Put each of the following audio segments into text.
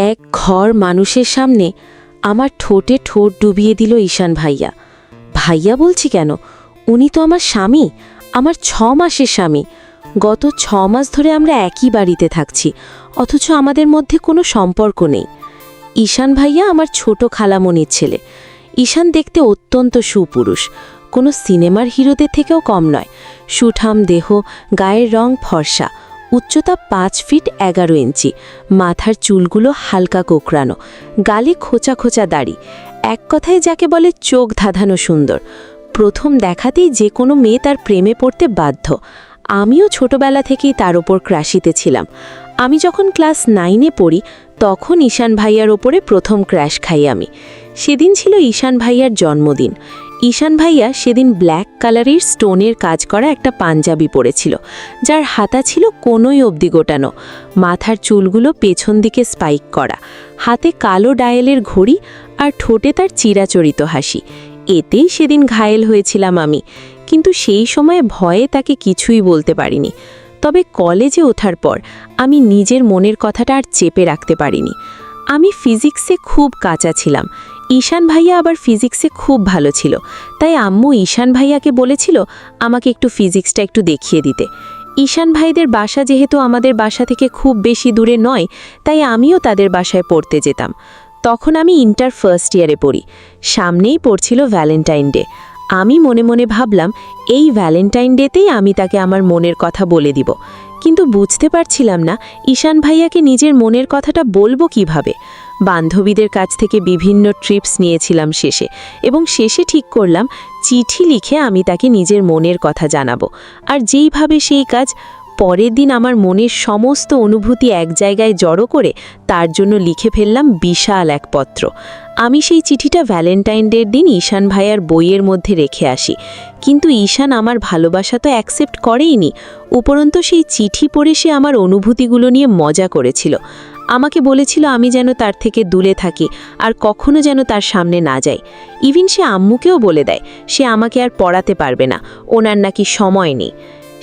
এক ঘর মানুষের সামনে আমার ঠোঁটে ঠোঁট ডুবিয়ে দিল ঈশান ভাইয়া। ভাইয়া বলছি কেন, উনি তো আমার স্বামী, আমার 6 মাসের স্বামী। গত 6 মাস ধরে আমরা একই বাড়িতে থাকছি, অথচ আমাদের মধ্যে কোনো সম্পর্ক নেই। ঈশান ভাইয়া আমার ছোট খালামণির ছেলে। ঈশান দেখতে অত্যন্ত সুপুরুষ, কোনো সিনেমার হিরোদের থেকেও কম নয়। সুঠাম দেহ, গায়ের রং ফর্সা, উচ্চতা 5 ফিট 11 ইঞ্চি, মাথার চুলগুলো হালকা কোকড়ানো, গালে খোঁচা খোঁচা দাড়ি, এক কথায় যাকে বলে চোখ ধাঁধানো সুন্দর। প্রথম দেখাতেই যে কোনো মেয়ে তার প্রেমে পড়তে বাধ্য। আমিও ছোটবেলা থেকেই তার ওপর ক্রাশিতে ছিলাম। আমি যখন ক্লাস 9-এ পড়ি তখন ঈশান ভাইয়ার ওপরে প্রথম ক্র্যাশ খাই আমি। সেদিন ছিল ঈশান ভাইয়ার জন্মদিন। ঈশান ভাইয়া সেদিন ব্ল্যাক কালারের স্টোনের কাজ করা একটা পাঞ্জাবি পরেছিল, যার হাতা ছিল কোনোই অবধি গোটানো, মাথার চুলগুলো পেছন দিকে স্পাইক করা, হাতে কালো ডায়ালের ঘড়ি আর ঠোঁটে তার চিরাচরিত হাসি। এতেই সেদিন ঘায়েল হয়েছিলাম আমি, কিন্তু সেই সময় ভয়ে তাকে কিছুই বলতে পারিনি। তবে কলেজে ওঠার পর আমি নিজের মনের কথাটা আর চেপে রাখতে পারিনি। আমি ফিজিক্সে খুব কাঁচা ছিলাম, ঈশান ভাইয়া আবার ফিজিক্সে খুব ভালো ছিল। তাই আম্মু ঈশান ভাইয়াকে বলেছিল আমাকে একটু ফিজিক্সটা একটু দেখিয়ে দিতে। ঈশান ভাইদের বাসা যেহেতু আমাদের বাসা থেকে খুব বেশি দূরে নয়, তাই আমিও তাদের বাসায় পড়তে যেতাম। তখন আমি ইন্টার ফার্স্ট ইয়ারে পড়ি। সামনেই পড়ছিল ভ্যালেন্টাইন ডে। আমি মনে মনে ভাবলাম এই ভ্যালেন্টাইন ডেতেই আমি তাকে আমার মনের কথা বলে দিব, কিন্তু বুঝতে পারছিলাম না ঈশান ভাইয়াকে নিজের মনের কথাটা বলবো কিভাবে। বান্ধবীদের কাছ থেকে বিভিন্ন ট্রিপস নিয়েছিলাম শেষে, এবং শেষে ঠিক করলাম চিঠি লিখে আমি তাকে নিজের মনের কথা জানাবো। আর যেইভাবে সেই কাজ, পরের দিন আমার মনের সমস্ত অনুভূতি এক জায়গায় জড়ো করে তার জন্য লিখে ফেললাম বিশাল এক পত্র। আমি সেই চিঠিটা ভ্যালেন্টাইন ডের দিন ঈশান ভাইয়ার বইয়ের মধ্যে রেখে আসি, কিন্তু ঈশান আমার ভালোবাসা তো অ্যাকসেপ্ট করেইনি। উপরন্তু সেই চিঠি পড়ে সে আমার অনুভূতিগুলো নিয়ে মজা করেছিল। আমাকে বলেছিল আমি যেন তার থেকে দূরে থাকি আর কখনো যেন তার সামনে না যাই। ইভিন সে আম্মুকেও বলে দেয় সে আমাকে আর পড়াতে পারবে না, ওনার নাকি সময় নেই।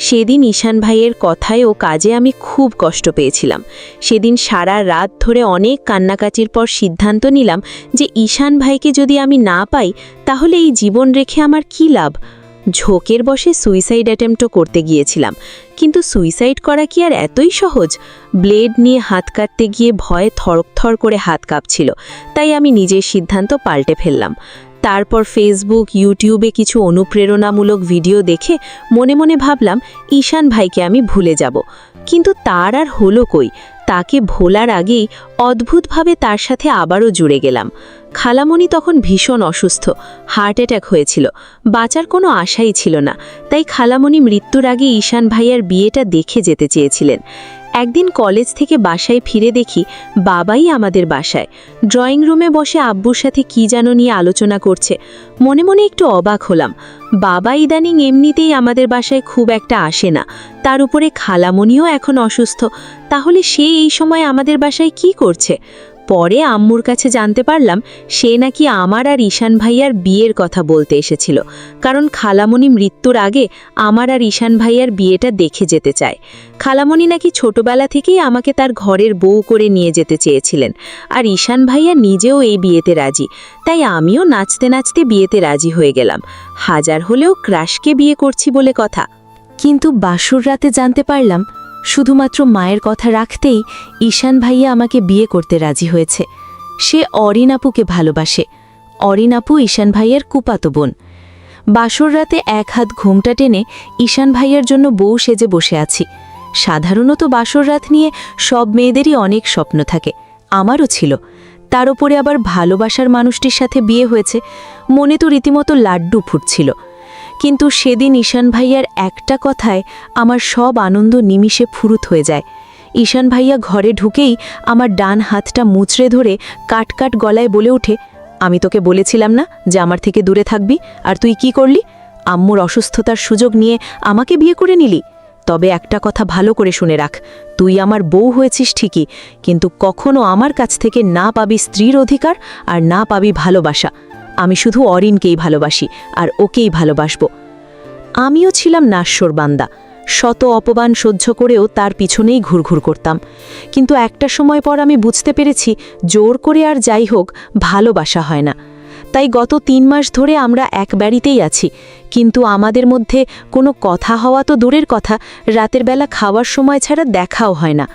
সেদিন ঈশান ভাইয়ের কথায় ও কাজে আমি খুব কষ্ট পেয়েছিলাম। সেদিন সারা রাত ধরে অনেক কান্নাকাটির পর সিদ্ধান্ত নিলাম যে ঈশান ভাইকে যদি আমি না পাই তাহলে এই জীবন রেখে আমার কী লাভ। ঝোঁকের বসে সুইসাইড অ্যাটেম্পটও করতে গিয়েছিলাম, কিন্তু সুইসাইড করা কি আর এতই সহজ? ব্লেড নিয়ে হাত কাটতে গিয়ে ভয়ে থরথর করে হাত কাঁপছিল, তাই আমি নিজের সিদ্ধান্ত পাল্টে ফেললাম। তারপর ফেসবুক, ইউটিউবে কিছু অনুপ্রেরণামূলক ভিডিও দেখে মনে মনে ভাবলাম ঈশান ভাইকে আমি ভুলে যাব, কিন্তু তার আর হলো কই। তাকে ভোলার আগেই অদ্ভুতভাবে তার সাথে আবারও জুড়ে গেলাম। খালামণি তখন ভীষণ অসুস্থ, হার্ট অ্যাটাক হয়েছিল, বাঁচার কোনো আশাই ছিল না। তাই খালামণি মৃত্যুর আগে ঈশান ভাইয়ার বিয়েটা দেখে যেতে চেয়েছিলেন। একদিন কলেজ থেকে বাসায় ফিরে দেখি বাবাই আমাদের বাসায় ড্রয়িং রুমে বসে আব্বুর সাথে কি যেন নিয়ে আলোচনা করছে। মনে মনে একটু অবাক হলাম। বাবা ইদানিং এমনিতেই আমাদের বাসায় খুব একটা আসে না, তার উপরে খালামণিও এখন অসুস্থ, তাহলে সে এই সময় আমাদের বাসায় কি করছে? পরে আম্মুর কাছে জানতে পারলাম সে নাকি আমার আর ঈশান ভাইয়ার বিয়ের কথা বলতে এসেছিল, কারণ খালামণি মৃত্যুর আগে আমার আর ঈশান ভাইয়ার বিয়েটা দেখে যেতে চায়। খালামণি নাকি ছোটবেলা থেকেই আমাকে তার ঘরের বউ করে নিয়ে যেতে চেয়েছিলেন, আর ঈশান ভাইয়া নিজেও এই বিয়েতে রাজি। তাই আমিও নাচতে নাচতে বিয়েতে রাজি হয়ে গেলাম। হাজার হলেও ক্রাশকে বিয়ে করছি বলে কথা। কিন্তু বাসর রাতে জানতে পারলাম শুধুমাত্র মায়ের কথা রাখতেই ঈশান ভাইয়া আমাকে বিয়ে করতে রাজি হয়েছে। সে অরিন আপুকে ভালোবাসে। অরিন আপু ঈশান ভাইয়ের কুপাতো বোন। বাসর রাতে এক হাত ঘোমটা টেনে ঈশান ভাইয়ার জন্য বউ সেজে বসে আছি। সাধারণত বাসর রাত নিয়ে সব মেয়েদেরই অনেক স্বপ্ন থাকে, আমারও ছিল। তার উপরে আবার ভালোবাসার মানুষটির সাথে বিয়ে হয়েছে, মনে তো রীতিমতো লাড্ডু ফুটছিল। কিন্তু সেদিন ঈশান ভাইয়ার একটা কথায় আমার সব আনন্দ নিমিষে ফুরুত হয়ে যায়। ঈশান ভাইয়া ঘরে ঢুকেই আমার ডান হাতটা মুচড়ে ধরে কাটকাট গলায় বলে ওঠে, আমি তোকে বলেছিলাম না যে আমার থেকে দূরে থাকবি, আর তুই কি করলি? আম্মুর অসুস্থতার সুযোগ নিয়ে আমাকে বিয়ে করে নিলি। তবে একটা কথা ভালো করে শুনে রাখ, তুই আমার বউ হয়েছিস ঠিকই, কিন্তু কখনো আমার কাছ থেকে না পাবি স্ত্রীর অধিকার আর না পাবি ভালোবাসা। আমি শুধু অরিনকেই ভালোবাসি আর ওকেই ভালোবাসব। আমিও ছিলাম নাশ্বর বান্দা। শত অপমান সহ্য করেও তার পিছনেই ঘুরঘুর করতাম। কিন্তু একটা সময় পর আমি বুঝতে পেরেছি জোর করে আর যাই হোক ভালোবাসা হয় না। তাই গত 3 মাস ধরে আমরা এক বাড়িতেই আছি, কিন্তু আমাদের মধ্যে কোনো কথা হওয়া তো দূরের কথা, রাতের বেলা খাওয়ার সময় ছাড়া দেখাও হয় না।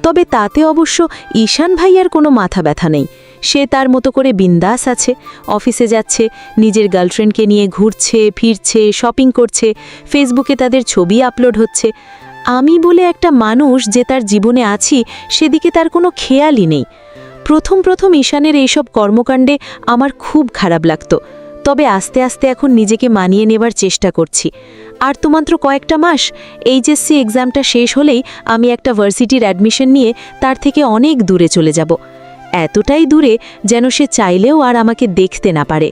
তবে তাতে অবশ্য ঈশান ভাইয়ার কোনো মাথা ব্যথা নেই। সে তার মতো করে বিন্দাস আছে, অফিসে যাচ্ছে, নিজের গার্লফ্রেন্ডকে নিয়ে ঘুরছে ফিরছে, শপিং করছে, ফেসবুকে তাদের ছবি আপলোড হচ্ছে। আমি বলে একটা মানুষ যে তার জীবনে আছি, সেদিকে তার কোনো খেয়ালই নেই। প্রথম প্রথম ঈশানের এইসব কর্মকাণ্ডে আমার খুব খারাপ লাগতো, তবে আস্তে আস্তে এখন নিজেকে মানিয়ে নেবার চেষ্টা করছি। আর তো মাত্র কয়েকটা মাস, এইচএসসি এক্সামটা শেষ হলেই আমি একটা ভার্সিটির অ্যাডমিশন নিয়ে তার থেকে অনেক দূরে চলে যাব, এতটাই দূরে যেন সে চাইলেও আর আমাকে দেখতে না পারে।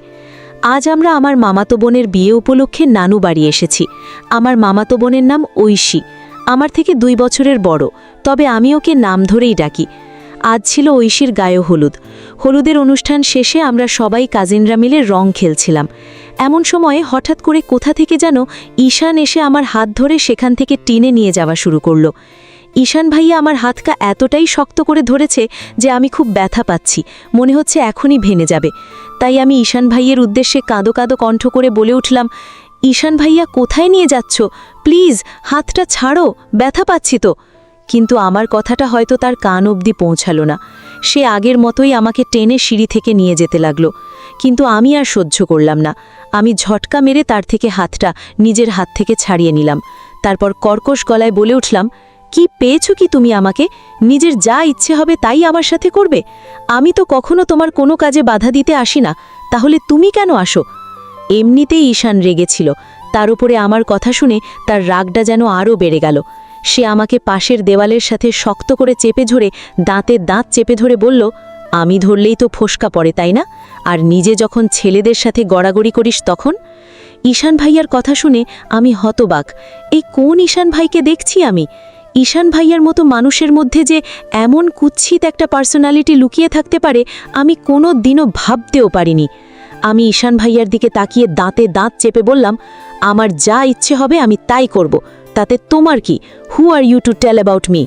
আজ আমরা আমার মামাতো বোনের বিয়ে উপলক্ষে নানু বাড়ি এসেছি। আমার মামাতো বোনের নাম ঐশী, আমার থেকে 2 বছরের বড়, তবে আমি ওকে নাম ধরেই ডাকি। আজ ছিল ঐশীর গায়ে হলুদ। হলুদের অনুষ্ঠান শেষে আমরা সবাই কাজিনরা মিলে রং খেলছিলাম। এমন সময়ে হঠাৎ করে কোথা থেকে যেন ঈশান এসে আমার হাত ধরে সেখান থেকে টেনে নিয়ে যাওয়া শুরু করলো। ঈশান ভাইয়া আমার হাতটা এতটাই শক্ত করে ধরেছে যে আমি খুব ব্যথা পাচ্ছি, মনে হচ্ছে এখনই ভেঙে যাবে। তাই আমি ঈশান ভাইয়ের উদ্দেশ্যে কাঁদো কাঁদো কণ্ঠ করে বলে উঠলাম, ঈশান ভাইয়া কোথায় নিয়ে যাচ্ছ? প্লিজ হাতটা ছাড়ো, ব্যথা পাচ্ছি তো। কিন্তু আমার কথাটা হয়তো তার কান অবধি পৌঁছালো না। সে আগের মতোই আমাকে টেনে সিঁড়ি থেকে নিয়ে যেতে লাগলো, কিন্তু আমি আর সহ্য করলাম না। আমি ঝটকা মেরে তার থেকে হাতটা নিজের হাত থেকে ছাড়িয়ে নিলাম। তারপর কর্কশ গলায় বলে উঠলাম, কি পেয়েছো কি তুমি আমাকে? নিজের যা ইচ্ছে হবে তাই আমার সাথে করবে? আমি তো কখনো তোমার কোনো কাজে বাধা দিতে আসি না, তাহলে তুমি কেন আসো? এমনিতেই ঈশান রেগেছিল, তার উপরে আমার কথা শুনে তার রাগটা যেন আরও বেড়ে গেল। সে আমাকে পাশের দেওয়ালের সাথে শক্ত করে চেপে ধরে দাঁতে দাঁত চেপে ধরে বলল, আমি ধরলেই তো ফোসকা পড়ে তাই না? আর নিজে যখন ছেলেদের সাথে গড়াগড়ি করিস তখন? ঈশান ভাইয়ার কথা শুনে আমি হতবাক। এই কোন ঈশান ভাইকে দেখছি আমি? ঈশান ভাইয়ার মতো মানুষের মধ্যে যে এমন কুৎসিত একটা পার্সোনালিটি লুকিয়ে থাকতে পারে আমি কোনো দিনও ভাবতেও পারিনি। আমি ঈশান ভাইয়ার দিকে তাকিয়ে দাঁতে দাঁত চেপে বললাম, আমার যা ইচ্ছে হবে আমি তাই করব, তাতে তোমার কি? Who are you to tell about me?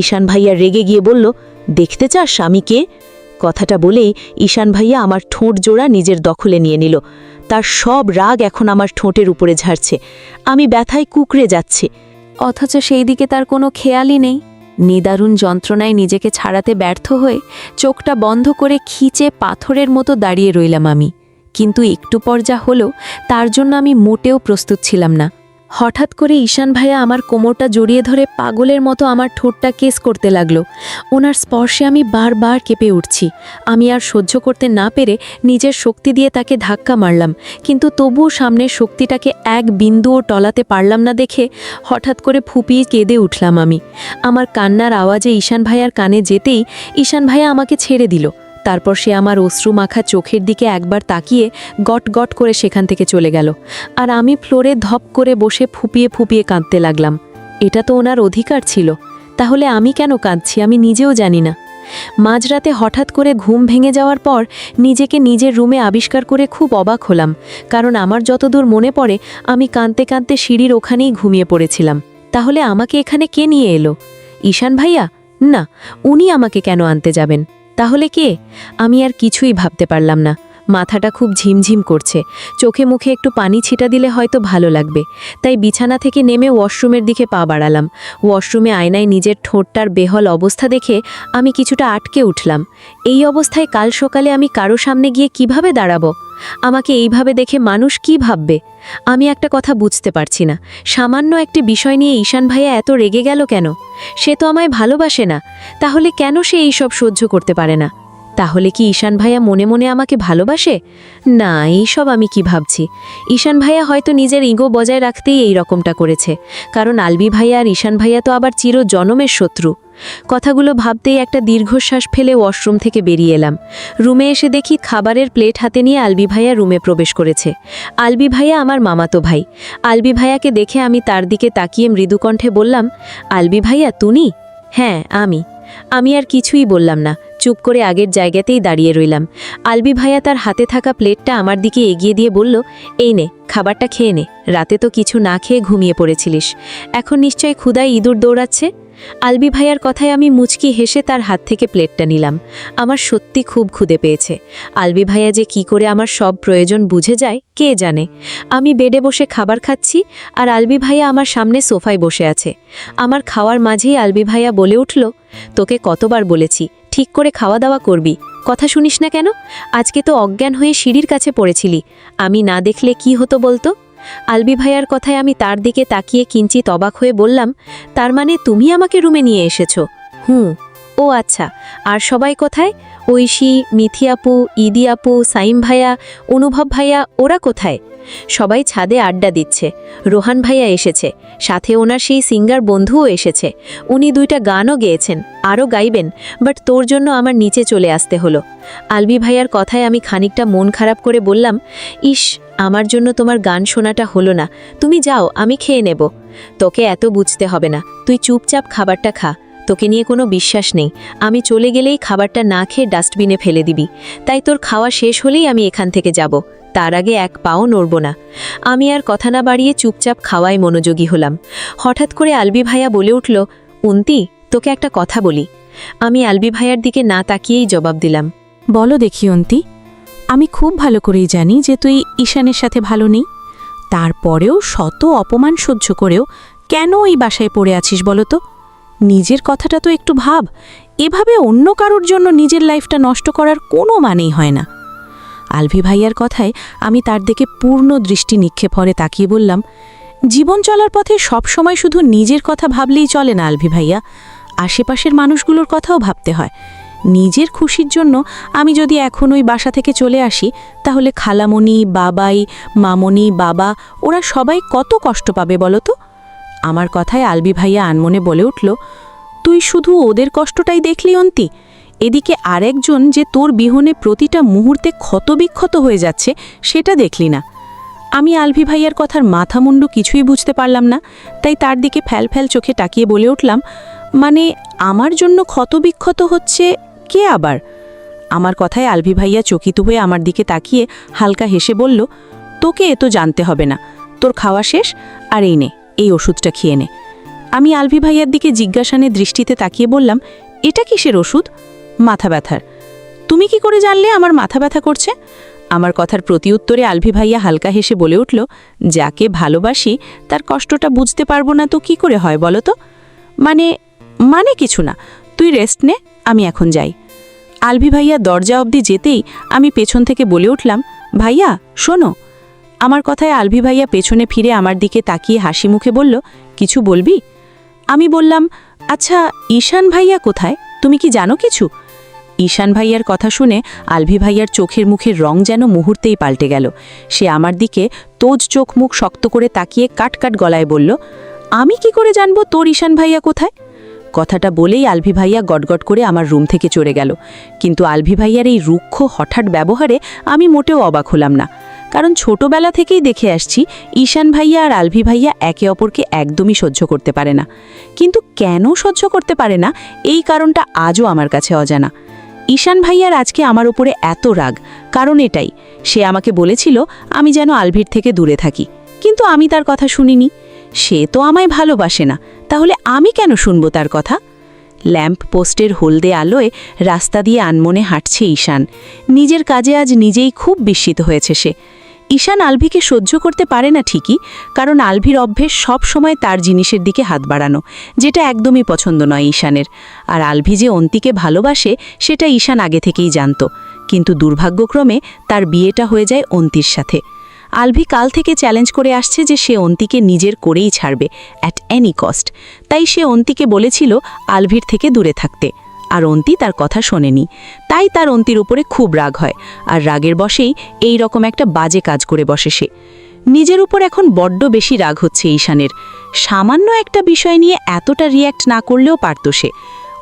Ishan ভাইয়া রেগে গিয়ে বলল, দেখতে চাস আমি কে? কথাটা বলেই ঈশান ভাইয়া আমার ঠোঁট জোড়া নিজের দখলে নিয়ে নিল। তার সব রাগ এখন আমার ঠোঁটের উপরে ঝাড়ছে। আমি ব্যথায় কুকড়ে যাচ্ছি, অথচ সেই দিকে তার কোনো খেয়ালই নেই। নিদারুণ যন্ত্রণায় নিজেকে ছাড়াতে ব্যর্থ হয়ে চোখটা বন্ধ করে খিচে পাথরের মতো দাঁড়িয়ে রইলাম আমি। কিন্তু একটু পর যা হলো তার জন্য আমি মোটেও প্রস্তুত ছিলাম না। হঠাৎ করে ঈশান ভাইয়া আমার কোমরটা জড়িয়ে ধরে পাগলের মতো আমার ঠোঁটটা কেস করতে লাগলো। ওনার স্পর্শে আমি বারবার কেঁপে উঠছি। আমি আর সহ্য করতে না পেরে নিজের শক্তি দিয়ে তাকে ধাক্কা মারলাম, কিন্তু তবুও সামনের শক্তিটাকে এক বিন্দুও টলাতে পারলাম না দেখে হঠাৎ করে ফুপিয়ে কেঁদে উঠলাম আমি। আমার কান্নার আওয়াজে ঈশান ভাইয়ার কানে যেতেই ঈশান ভাইয়া আমাকে ছেড়ে দিল। তারপর সে আমার অশ্রু মাখা চোখের দিকে একবার তাকিয়ে গট গট করে সেখান থেকে চলে গেল। আর আমি ফ্লোরে ধপ করে বসে ফুপিয়ে ফুপিয়ে কাঁদতে লাগলাম। এটা তো ওনার অধিকার ছিল, তাহলে আমি কেন কাঁদছি আমি নিজেও জানি না। মাঝরাতে হঠাৎ করে ঘুম ভেঙে যাওয়ার পর নিজেকে নিজের রুমে আবিষ্কার করে খুব অবাক হলাম, কারণ আমার যতদূর মনে পড়ে আমি কাঁদতে কাঁদতে সিঁড়ির ওখানেই ঘুমিয়ে পড়েছিলাম। তাহলে আমাকে এখানে কে নিয়ে এলো? ঈশান ভাইয়া? না, উনি আমাকে কেন আনতে যাবেন? তাহলে কে? আমি আর কিছুই ভাবতে পারলাম না। মাথাটা খুব ঝিমঝিম করছে, চোখে মুখে একটু পানি ছিটা দিলে হয়তো ভালো লাগবে। তাই বিছানা থেকে নেমে ওয়াশরুমের দিকে পা বাড়ালাম। ওয়াশরুমে আয়নায় নিজের ঠোঁটটার বেহল অবস্থা দেখে আমি কিছুটা আটকে উঠলাম। এই অবস্থায় কাল সকালে আমি কারো সামনে গিয়ে কিভাবে দাঁড়াবো? আমাকে এইভাবে দেখে মানুষ কি ভাববে? আমি একটা কথা বুঝতে পারছি না, সামান্য একটি বিষয় নিয়ে ঈশান ভাইয়া এত রেগে গেল কেন? সে তো আমায় ভালোবাসে না, তাহলে কেন সে এইসব সহ্য করতে পারে না? তাহলে কি ঈশান ভাইয়া মনে মনে আমাকে ভালোবাসে? না, এইসব আমি কি ভাবছি। ঈশান ভাইয়া হয়তো নিজের ইগো বজায় রাখতেই এই রকমটা করেছে, কারণ আলবি ভাইয়া আর ঈশান ভাইয়া তো আবার চির জনমের শত্রু। কথাগুলো ভাবতেই একটা দীর্ঘশ্বাস ফেলে ওয়াশরুম থেকে বেরিয়ে এলাম। রুমে এসে দেখি খাবারের প্লেট হাতে নিয়ে আলবি ভাইয়া রুমে প্রবেশ করেছে। আলবি ভাইয়া আমার মামাতো ভাই। আলবি ভাইয়াকে দেখে আমি তার দিকে তাকিয়ে মৃদুকণ্ঠে বললাম, আলবি ভাইয়া তুমি? হ্যাঁ আমি। আমি আর কিছুই বললাম না, চুপ করে আগের জায়গাতেই দাঁড়িয়ে রইলাম। আলবি ভাইয়া তার হাতে থাকা প্লেটটা আমার দিকে এগিয়ে দিয়ে বলল, এই নে, খাবারটা খেয়ে নে। রাতে তো কিছু না খেয়ে ঘুমিয়ে পড়েছিলিস, এখন নিশ্চয় ক্ষুধায় ইঁদুর দৌড়াচ্ছে। আলবি ভাইয়ার কথায় আমি মুচকি হেসে তার হাত থেকে প্লেটটা নিলাম। আমার সত্যি খুব ক্ষুধে পেয়েছে। আলবি ভাইয়া যে কি করে আমার সব প্রয়োজন বুঝে যায় কে জানে। আমি বেডে বসে খাবার খাচ্ছি আর আলবি ভাইয়া আমার সামনে সোফায় বসে আছে। আমার খাওয়ার মাঝেই আলবি ভাইয়া বলে উঠল, তোকে কতবার বলেছি ঠিক করে খাওয়া দাওয়া করবি, কথা শুনিস না কেন? আজকে তো অজ্ঞান হয়ে সিঁড়ির কাছে পড়েছিলি, আমি না দেখলে কি হতো বলতো? আলবি ভাইয়ার কথায় আমি তার দিকে তাকিয়ে কিঞ্চিত অবাক হয়ে বললাম, তার মানে তুমি আমাকে রুমে নিয়ে এসেছো? ও আচ্ছা, আর সবাই কোথায়? ঐশী, মিথি আপু, ইদি আপু, সাইম ভাইয়া, অনুভব ভাইয়া, ওরা কোথায়? সবাই ছাদে আড্ডা দিচ্ছে। রোহান ভাইয়া এসেছে, সাথে ওনার সেই সিঙ্গার বন্ধুও এসেছে। উনি 2টা গানও গেয়েছেন, আরও গাইবেন, বাট তোর জন্য আমার নিচে চলে আসতে হলো। আলবি ভাইয়ার কথায় আমি খানিকটা মন খারাপ করে বললাম, ইস, আমার জন্য তোমার গান শোনাটা হলো না, তুমি যাও, আমি খেয়ে নেব। তোকে এত বুঝতে হবে না, তুই চুপচাপ খাবারটা খা, তোকে নিয়ে কোনো বিশ্বাস নেই। আমি চলে গেলেই খাবারটা না খেয়ে ডাস্টবিনে ফেলে দিবি, তাই তোর খাওয়া শেষ হলেই আমি এখান থেকে যাব, তার আগে এক পাও নড়ব না। আমি আর কথা না বাড়িয়ে চুপচাপ খাওয়ায় মনোযোগী হলাম। হঠাৎ করে আলবি ভাইয়া বলে উঠল, উন্তি, তোকে একটা কথা বলি। আমি আলবি ভাইয়ার দিকে না তাকিয়েই জবাব দিলাম, বলো দেখি অন্তি। আমি খুব ভালো করেই জানি যে তুই ঈশানের সাথে ভালো নেই, তারপরেও শত অপমান সহ্য করেও কেন এই বাসায় পড়ে আছিস বলো তো? নিজের কথাটা তো একটু ভাব, এভাবে অন্য কারোর জন্য নিজের লাইফটা নষ্ট করার কোনো মানেই হয় না। আলভি ভাইয়ার কথায় আমি তার দিকে পূর্ণ দৃষ্টি নিক্ষেপ করে তাকিয়ে বললাম, জীবন চলার পথে সবসময় শুধু নিজের কথা ভাবলেই চলে না আলভি ভাইয়া, আশেপাশের মানুষগুলোর কথাও ভাবতে হয়। নিজের খুশির জন্য আমি যদি এখন ওই বাসা থেকে চলে আসি, তাহলে খালামণি, বাবাই, মামনি, বাবা, ওরা সবাই কত কষ্ট পাবে বলো তো? আমার কথায় আলবি ভাইয়া আনমনে বলে উঠল, তুই শুধু ওদের কষ্টটাই দেখলি অন্তি, এদিকে আরেকজন যে তোর বিহনে প্রতিটা মুহূর্তে ক্ষতবিক্ষত হয়ে যাচ্ছে সেটা দেখলি না। আমি আলভি ভাইয়ার কথার মাথামুন্ডু কিছুই বুঝতে পারলাম না, তাই তার দিকে ফ্যাল চোখে তাকিয়ে বলে উঠলাম, মানে আমার জন্য ক্ষতবিক্ষত হচ্ছে কে আবার? আমার কথায় আলভি ভাইয়া চকিত হয়ে আমার দিকে তাকিয়ে হালকা হেসে বলল, তোকে এ তো জানতে হবে না, তোর খাওয়া শেষ, আর এই নে, এই ওষুধটা খেয়ে নে। আমি আলভি ভাইয়ার দিকে জিজ্ঞাসানে দৃষ্টিতে তাকিয়ে বললাম, এটা কিসের ওষুধ? মাথা ব্যথার। তুমি কি করে জানলে আমার মাথা ব্যথা করছে? আমার কথার প্রতিউত্তরে আলভি ভাইয়া হালকা হেসে বলে উঠল, যাকে ভালোবাসি তার কষ্টটা বুঝতে পারবো না তো কি করে হয় বলো তো? মানে কিছু না, তুই রেস্ট নে, আমি এখন যাই। আলভি ভাইয়া দরজা অবধি যেতেই আমি পেছন থেকে বলে উঠলাম, ভাইয়া শোনো। আমার কথায় আলভি ভাইয়া পেছনে ফিরে আমার দিকে তাকিয়ে হাসি মুখে বলল, কিছু বলবি? আমি বললাম, আচ্ছা ঈশান ভাইয়া কোথায়, তুমি কি জানো কিছু? ঈশান ভাইয়ার কথা শুনে আলভি ভাইয়ার চোখের মুখের রং যেন মুহূর্তেই পাল্টে গেল। সে আমার দিকে তোজ চোখ মুখ শক্ত করে তাকিয়ে কাট গলায় বলল, আমি কি করে জানবো তোর ঈশান ভাইয়া কোথায়? কথাটা বলেই আলভি ভাইয়া গটগট করে আমার রুম থেকে চলে গেল। কিন্তু আলভি ভাইয়ার এই রুক্ষ হঠাৎ ব্যবহারে আমি মোটেও অবাক হলাম না, কারণ ছোটবেলা থেকেই দেখে আসছি ঈশান ভাইয়া আর আলভি ভাইয়া একে অপরকে একদমই সহ্য করতে পারে না। কিন্তু কেন সহ্য করতে পারে না, এই কারণটা আজও আমার কাছে অজানা। ঈশান ভাইয়ার আজকে আমার উপরে এত রাগ, কারণ এটাই, সে আমাকে বলেছিল আমি যেন আলভির থেকে দূরে থাকি, কিন্তু আমি তার কথা শুনিনি। সে তো আমায় ভালোবাসে না, তাহলে আমি কেন শুনব তার কথা? ল্যাম্প পোস্টের হলদে আলোয় রাস্তা দিয়ে আনমনে হাঁটছে ঈশান। নিজের কাজে আজ নিজেই খুব বিস্মিত হয়েছে সে। ঈশান আলভিকে সহ্য করতে পারে না ঠিকই, কারণ আলভির অভ্যেস সব সময় তার জিনিসের দিকে হাত বাড়ানো, যেটা একদমই পছন্দ নয় ঈশানের। আর আলভি যে অন্তিকে ভালোবাসে সেটা ঈশান আগে থেকেই জানত, কিন্তু দুর্ভাগ্যক্রমে তার বিয়েটা হয়ে যায় অন্তির সাথে। আলভি কাল থেকে চ্যালেঞ্জ করে আসছে যে সে অন্তিকে নিজের করেই ছাড়বে, অ্যাট এনি কস্ট। তাই সে অন্তিকে বলেছিল আলভির থেকে দূরে থাকতে, আর অন্তি তার কথা শোনেনি। তাই তার অন্তির উপরে খুব রাগ হয়, আর রাগের বশেই এই রকম একটা বাজে কাজ করে বসে সে। নিজের উপর এখন বড্ড বেশি রাগ হচ্ছে ঈশানের। সামান্য একটা বিষয় নিয়ে এতটা রিয়্যাক্ট না করলেও পারত সে।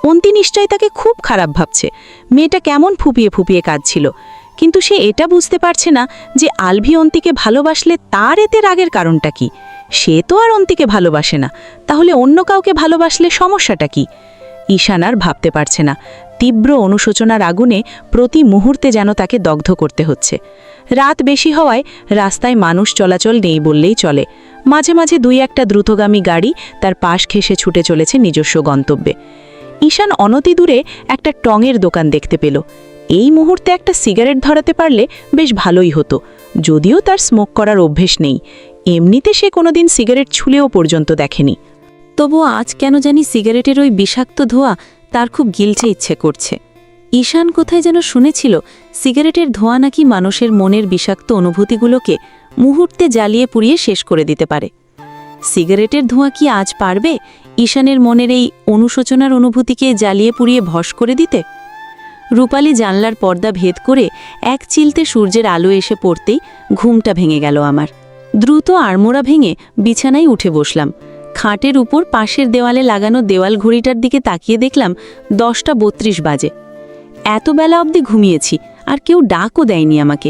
অন্তি নিশ্চয় তাকে খুব খারাপ ভাবছে, মেয়েটা কেমন ফুপিয়ে কাঁদছিল। কিন্তু সে এটা বুঝতে পারছে না যে আলভি অন্তিকে ভালোবাসলে তার এতে রাগের কারণটা কি। সে তো আর অন্তিকে ভালোবাসে না, তাহলে অন্য কাউকে ভালোবাসলে সমস্যাটা কি? ঈশান আর ভাবতে পারছে না, তীব্র অনুশোচনার আগুনে প্রতি মুহূর্তে যেন তাকে দগ্ধ করতে হচ্ছে। রাত বেশি হওয়ায় রাস্তায় মানুষ চলাচল নেই বললেই চলে। মাঝে মাঝে দুই একটা দ্রুতগামী গাড়ি তার পাশ ঘেঁষে ছুটে চলেছে নিজস্ব গন্তব্যে। ঈশান অনতি দূরে একটা টঙের দোকান দেখতে পেল। এই মুহূর্তে একটা সিগারেট ধরাতে পারলে বেশ ভালোই হতো, যদিও তার স্মোক করার অভ্যেস নেই। এমনিতে সে কোনোদিন সিগারেট ছুলেও পর্যন্ত দেখেনি। তবু আজ কেন জানি সিগারেটের ওই বিষাক্ত ধোঁয়া তার খুব গিলতে ইচ্ছে করছে। ঈশান কোথায় যেন শুনেছিল সিগারেটের ধোঁয়া নাকি মানুষের মনের বিষাক্ত অনুভূতিগুলোকে মুহূর্তে জ্বালিয়ে পুড়িয়ে শেষ করে দিতে পারে। সিগারেটের ধোঁয়া কি আজ পারবে ঈশানের মনের এই অনুশোচনার অনুভূতিকে জ্বালিয়ে পুড়িয়ে ভস্ম করে দিতে? রূপালী জানলার পর্দা ভেদ করে এক চিলতে সূর্যের আলো এসে পড়তেই ঘুমটা ভেঙে গেল আমার। দ্রুত আড়মোড়া ভেঙে বিছানায় উঠে বসলাম। খাটের উপর পাশের দেওয়ালে লাগানো দেওয়াল ঘড়িটার দিকে তাকিয়ে দেখলাম 10:32 বাজে। এত বেলা অবধি ঘুমিয়েছি, আর কেউ ডাকও দেয়নি আমাকে।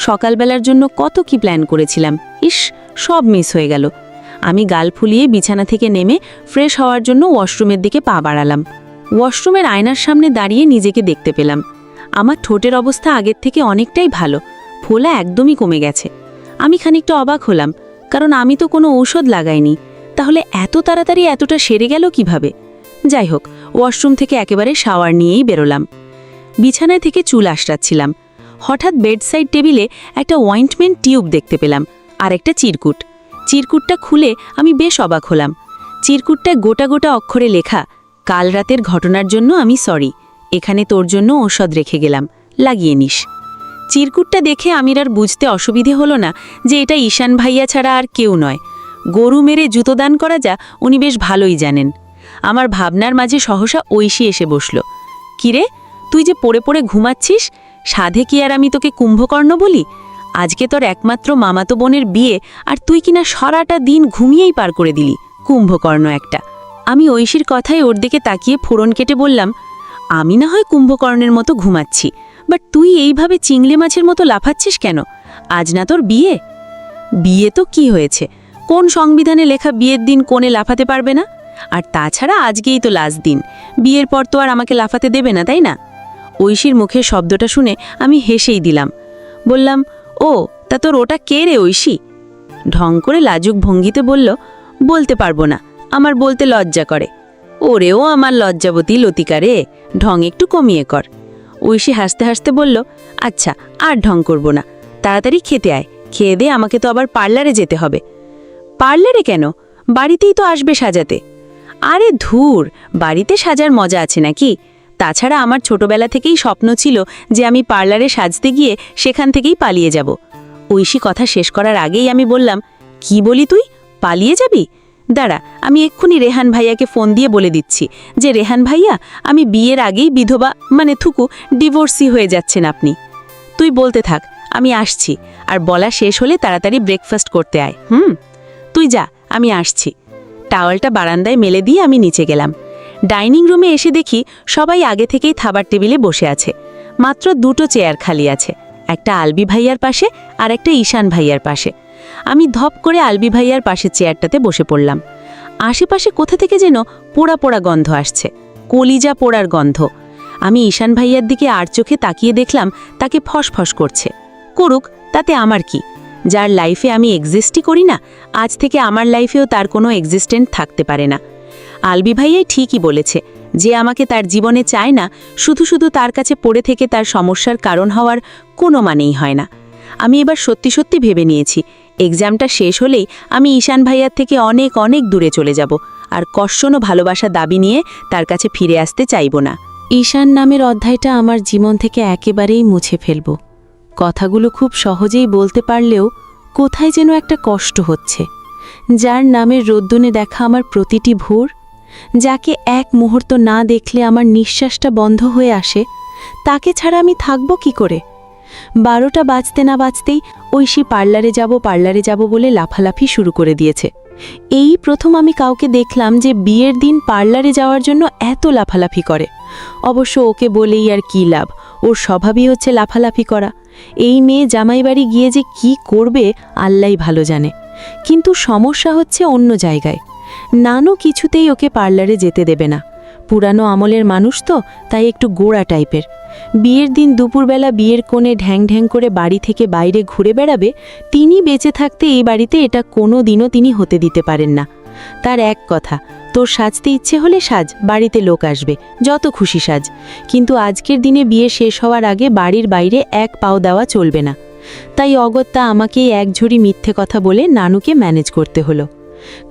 সকালবেলার জন্য কত কি প্ল্যান করেছিলাম, ইস, সব মিস হয়ে গেল। আমি গাল ফুলিয়ে বিছানা থেকে নেমে ফ্রেশ হওয়ার জন্য ওয়াশরুমের দিকে পা বাড়ালাম। ওয়াশরুমের আয়নার সামনে দাঁড়িয়ে নিজেকে দেখতে পেলাম। আমার ঠোঁটের অবস্থা আগের থেকে অনেকটাই ভালো, ফোলা একদমই কমে গেছে। আমি খানিকটা অবাক হলাম, কারণ আমি তো কোনো ঔষধ লাগাইনি। তাহলে এত তাড়াতাড়ি এতটা সেরে গেল কিভাবে? যাই হোক, ওয়াশরুম থেকে একেবারে শাওয়ার নিয়েই বেরোলাম। বিছানায় থেকে চুল আঁচড়াচ্ছিলাম। হঠাৎ বেডসাইড টেবিলে একটা অয়েন্টমেন্ট টিউব দেখতে পেলাম, আর একটা চিরকুট। চিরকুটটা খুলে আমি বেশ অবাক হলাম। চিরকুটটায় গোটা গোটা অক্ষরে লেখা, কাল রাতের ঘটনার জন্য আমি সরি, এখানে তোর জন্য ঔষধ রেখে গেলাম, লাগিয়ে নিস। চিরকুটটা দেখে আমির আর বুঝতে অসুবিধে হলো না যে এটা ঈশান ভাইয়া ছাড়া আর কেউ নয়। গরু মেরে জুতো দান করা যা উনি বেশ ভালোই জানেন। আমার ভাবনার মাঝে সহসা ঐশী এসে বসল। কিরে, তুই যে পড়ে পড়ে ঘুমাচ্ছিস, সাধে কি আর আমি তোকে কুম্ভকর্ণ বলি? আজকে তোর একমাত্র মামাতো বোনের বিয়ে, আর তুই কিনা সারাটা দিন ঘুমিয়েই পার করে দিলি, কুম্ভকর্ণ একটা। আমি ঐশীর কথায় ওর দিকে তাকিয়ে ফোড়ন কেটে বললাম, আমি না হয় কুম্ভকর্ণের মতো ঘুমাচ্ছি, বাট তুই এইভাবে চিংড়ি মাছের মতো লাফাচ্ছিস কেন? আজ না তোর বিয়ে? বিয়ে তো কি হয়েছে, কোন সংবিধানে লেখা বিয়ের দিন কোণে লাফাতে পারবে না? আর তাছাড়া আজকেই তো লাস্ট দিন, বিয়ের পর তো আর আমাকে লাফাতে দেবে না, তাই না? ঐশীর মুখের শব্দটা শুনে আমি হেসেই দিলাম। বললাম, ও তা তোর ওটা কে রে ঐশী? ঢং করে লাজুক ভঙ্গিতে বলল, বলতে পারবো না, আমার বলতে লজ্জা করে। ওরেও আমার লজ্জাবতী লতিকা রে, ঢং একটু কমিয়ে কর। ঐশী হাসতে হাসতে বলল, আচ্ছা আর ঢং করব না, তাড়াতাড়ি খেতে আয়, খেয়ে দে, আমাকে তো আবার পার্লারে যেতে হবে। পার্লারে কেন? বাড়িতেই তো আসবে সাজাতে। আরে ধুর, বাড়িতে সাজার মজা আছে নাকি? তাছাড়া আমার ছোটবেলা থেকেই স্বপ্ন ছিল যে আমি পার্লারে সাজতে গিয়ে সেখান থেকেই পালিয়ে যাব। ঐশী কথা শেষ করার আগেই আমি বললাম, কি বলি তুই, পালিয়ে যাবি? দাঁড়া, আমি এক্ষুনি রেহান ভাইয়াকে ফোন দিয়ে বলে দিচ্ছি যে, রেহান ভাইয়া, আমি বিয়ের আগেই বিধবা মানে থুকু ডিভোর্সি হয়ে যাচ্ছেন আপনি। তুই বলতে থাক, আমি আসছি, আর বলা শেষ হলে তাড়াতাড়ি ব্রেকফাস্ট করতে আয়। তুই যা, আমি আসছি। টাওয়ালটা বারান্দায় মেলে দিয়ে আমি নিচে গেলাম। ডাইনিং রুমে এসে দেখি সবাই আগে থেকেই খাবার টেবিলে বসে আছে। মাত্র 2টো চেয়ার খালি আছে, একটা আলবি ভাইয়ার পাশে আর একটা ঈশান ভাইয়ার পাশে। আমি ধপ করে আলবি ভাইয়ার পাশে চেয়ারটাতে বসে পড়লাম। আশেপাশে কোথা থেকে যেন পোড়া পোড়া গন্ধ আসছে, কলিজা পোড়ার গন্ধ। আমি ঈশান ভাইয়ার দিকে আর চোখে তাকিয়ে দেখলাম তাকে ফসফস করছে। করুক, তাতে আমার কি? যার লাইফে আমি এক্সিস্টই করি না, আজ থেকে আমার লাইফেও তার কোনো এক্সিস্টেন্ট থাকতে পারে না। আলবি ভাইয়াই ঠিকই বলেছে, যে আমাকে তার জীবনে চায় না, শুধু শুধু তার কাছে পড়ে থেকে তার সমস্যার কারণ হওয়ার কোনো মানেই হয় না। আমি এবার সত্যি সত্যি ভেবে নিয়েছি, এক্সামটা শেষ হলেই আমি ঈশান ভাইয়ার থেকে অনেক অনেক দূরে চলে যাব, আর কর্ষণ ভালোবাসা দাবি নিয়ে তার কাছে ফিরে আসতে চাইব না। ঈশান নামের অধ্যায়টা আমার জীবন থেকে একেবারেই মুছে ফেলব। কথাগুলো খুব সহজেই বলতে পারলেও কোথায় যেন একটা কষ্ট হচ্ছে। যার নামের রোদ্দুনে দেখা আমার প্রতিটি ভোর, যাকে এক মুহূর্ত না দেখলে আমার নিঃশ্বাসটা বন্ধ হয়ে আসে, তাকে ছাড়া আমি থাকব কি করে? 12টা বাজতে না বাজতেই ঐশী পার্লারে যাব বলে লাফালাফি শুরু করে দিয়েছে। এই প্রথম আমি কাউকে দেখলাম যে বিয়ের দিন পার্লারে যাওয়ার জন্য এত লাফালাফি করে। অবশ্য ওকে বলেই আর কি লাভ, ওর স্বভাবই হচ্ছে লাফালাফি করা। এই মেয়ে জামাইবাড়ি গিয়ে যে কি করবে আল্লাহই ভালো জানে। কিন্তু সমস্যা হচ্ছে অন্য জায়গায়। নানু কিছুতেই ওকে পার্লারে যেতে দেবে না। পুরানো আমলের মানুষ তো, তাই একটু গোড়া টাইপের। বিয়ের দিন দুপুরবেলা বিয়ের কোণে ঢ্যাং ঢ্যাং করে বাড়ি থেকে বাইরে ঘুরে বেড়াবে, তিনি বেঁচে থাকতে এই বাড়িতে এটা কোনো দিনও তিনি হতে দিতে পারেন না। তার এক কথা, তোর সাজতে ইচ্ছে হলে সাজ, বাড়িতে লোক আসবে, যত খুশি সাজ, কিন্তু আজকের দিনে বিয়ে শেষ হওয়ার আগে বাড়ির বাইরে এক পাও দেওয়া চলবে না। তাই অগত্যা আমাকেই এক ঝুড়ি মিথ্যে কথা বলে নানুকে ম্যানেজ করতে হলো।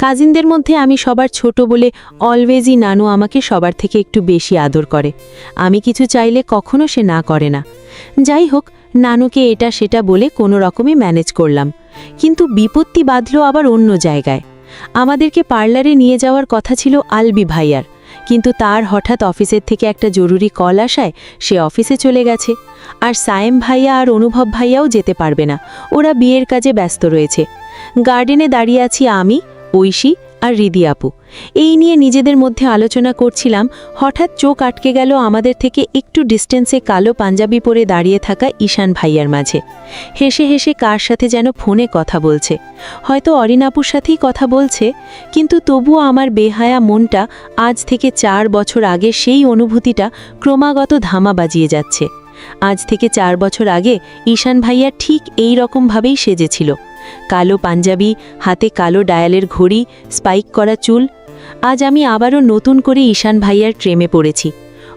কাজিনদের মধ্যে আমি সবার ছোট বলে অলওয়েজই নানু আমাকে সবার থেকে একটু বেশি আদর করে। আমি কিছু চাইলে কখনো সে না করে না। যাই হোক, নানুকে এটা সেটা বলে কোনো রকমে ম্যানেজ করলাম, কিন্তু বিপত্তি বাঁধল আবার অন্য জায়গায়। আমাদেরকে পার্লারে নিয়ে যাওয়ার কথা ছিল আলবি ভাইয়ার, কিন্তু তার হঠাৎ অফিসের থেকে একটা জরুরি কল আসায় সে অফিসে চলে গেছে। আর সায়েম ভাইয়া আর অনুভব ভাইয়াও যেতে পারবে না, ওরা বিয়ের কাজে ব্যস্ত রয়েছে। গার্ডেনে দাঁড়িয়ে আছি আমি, ঐশী আর রিদি আপু। এই নিয়ে নিজেদের মধ্যে আলোচনা করছিলাম, হঠাৎ চোখ আটকে গেল আমাদের থেকে একটু ডিস্টেন্সে কালো পাঞ্জাবি পরে দাঁড়িয়ে থাকা ঈশান ভাইয়ার মাঝে। হেসে হেসে কার সাথে যেন ফোনে কথা বলছে, হয়তো অরিন আপুর সাথেই কথা বলছে, কিন্তু তবুও আমার বেহায়া মনটা আজ থেকে 4 বছর আগে সেই অনুভূতিটা ক্রমাগত ধামা বাজিয়ে যাচ্ছে। আজ থেকে 4 বছর আগে ঈশান ভাইয়া ঠিক এই রকমভাবেই সেজেছিল, কালো পাঞ্জাবি, হাতে কালো ডায়ালের ঘড়ি, স্পাইক করা চুল। আজ আমি আবারও নতুন করে ঈশান ভাইয়ার প্রেমে পড়েছি।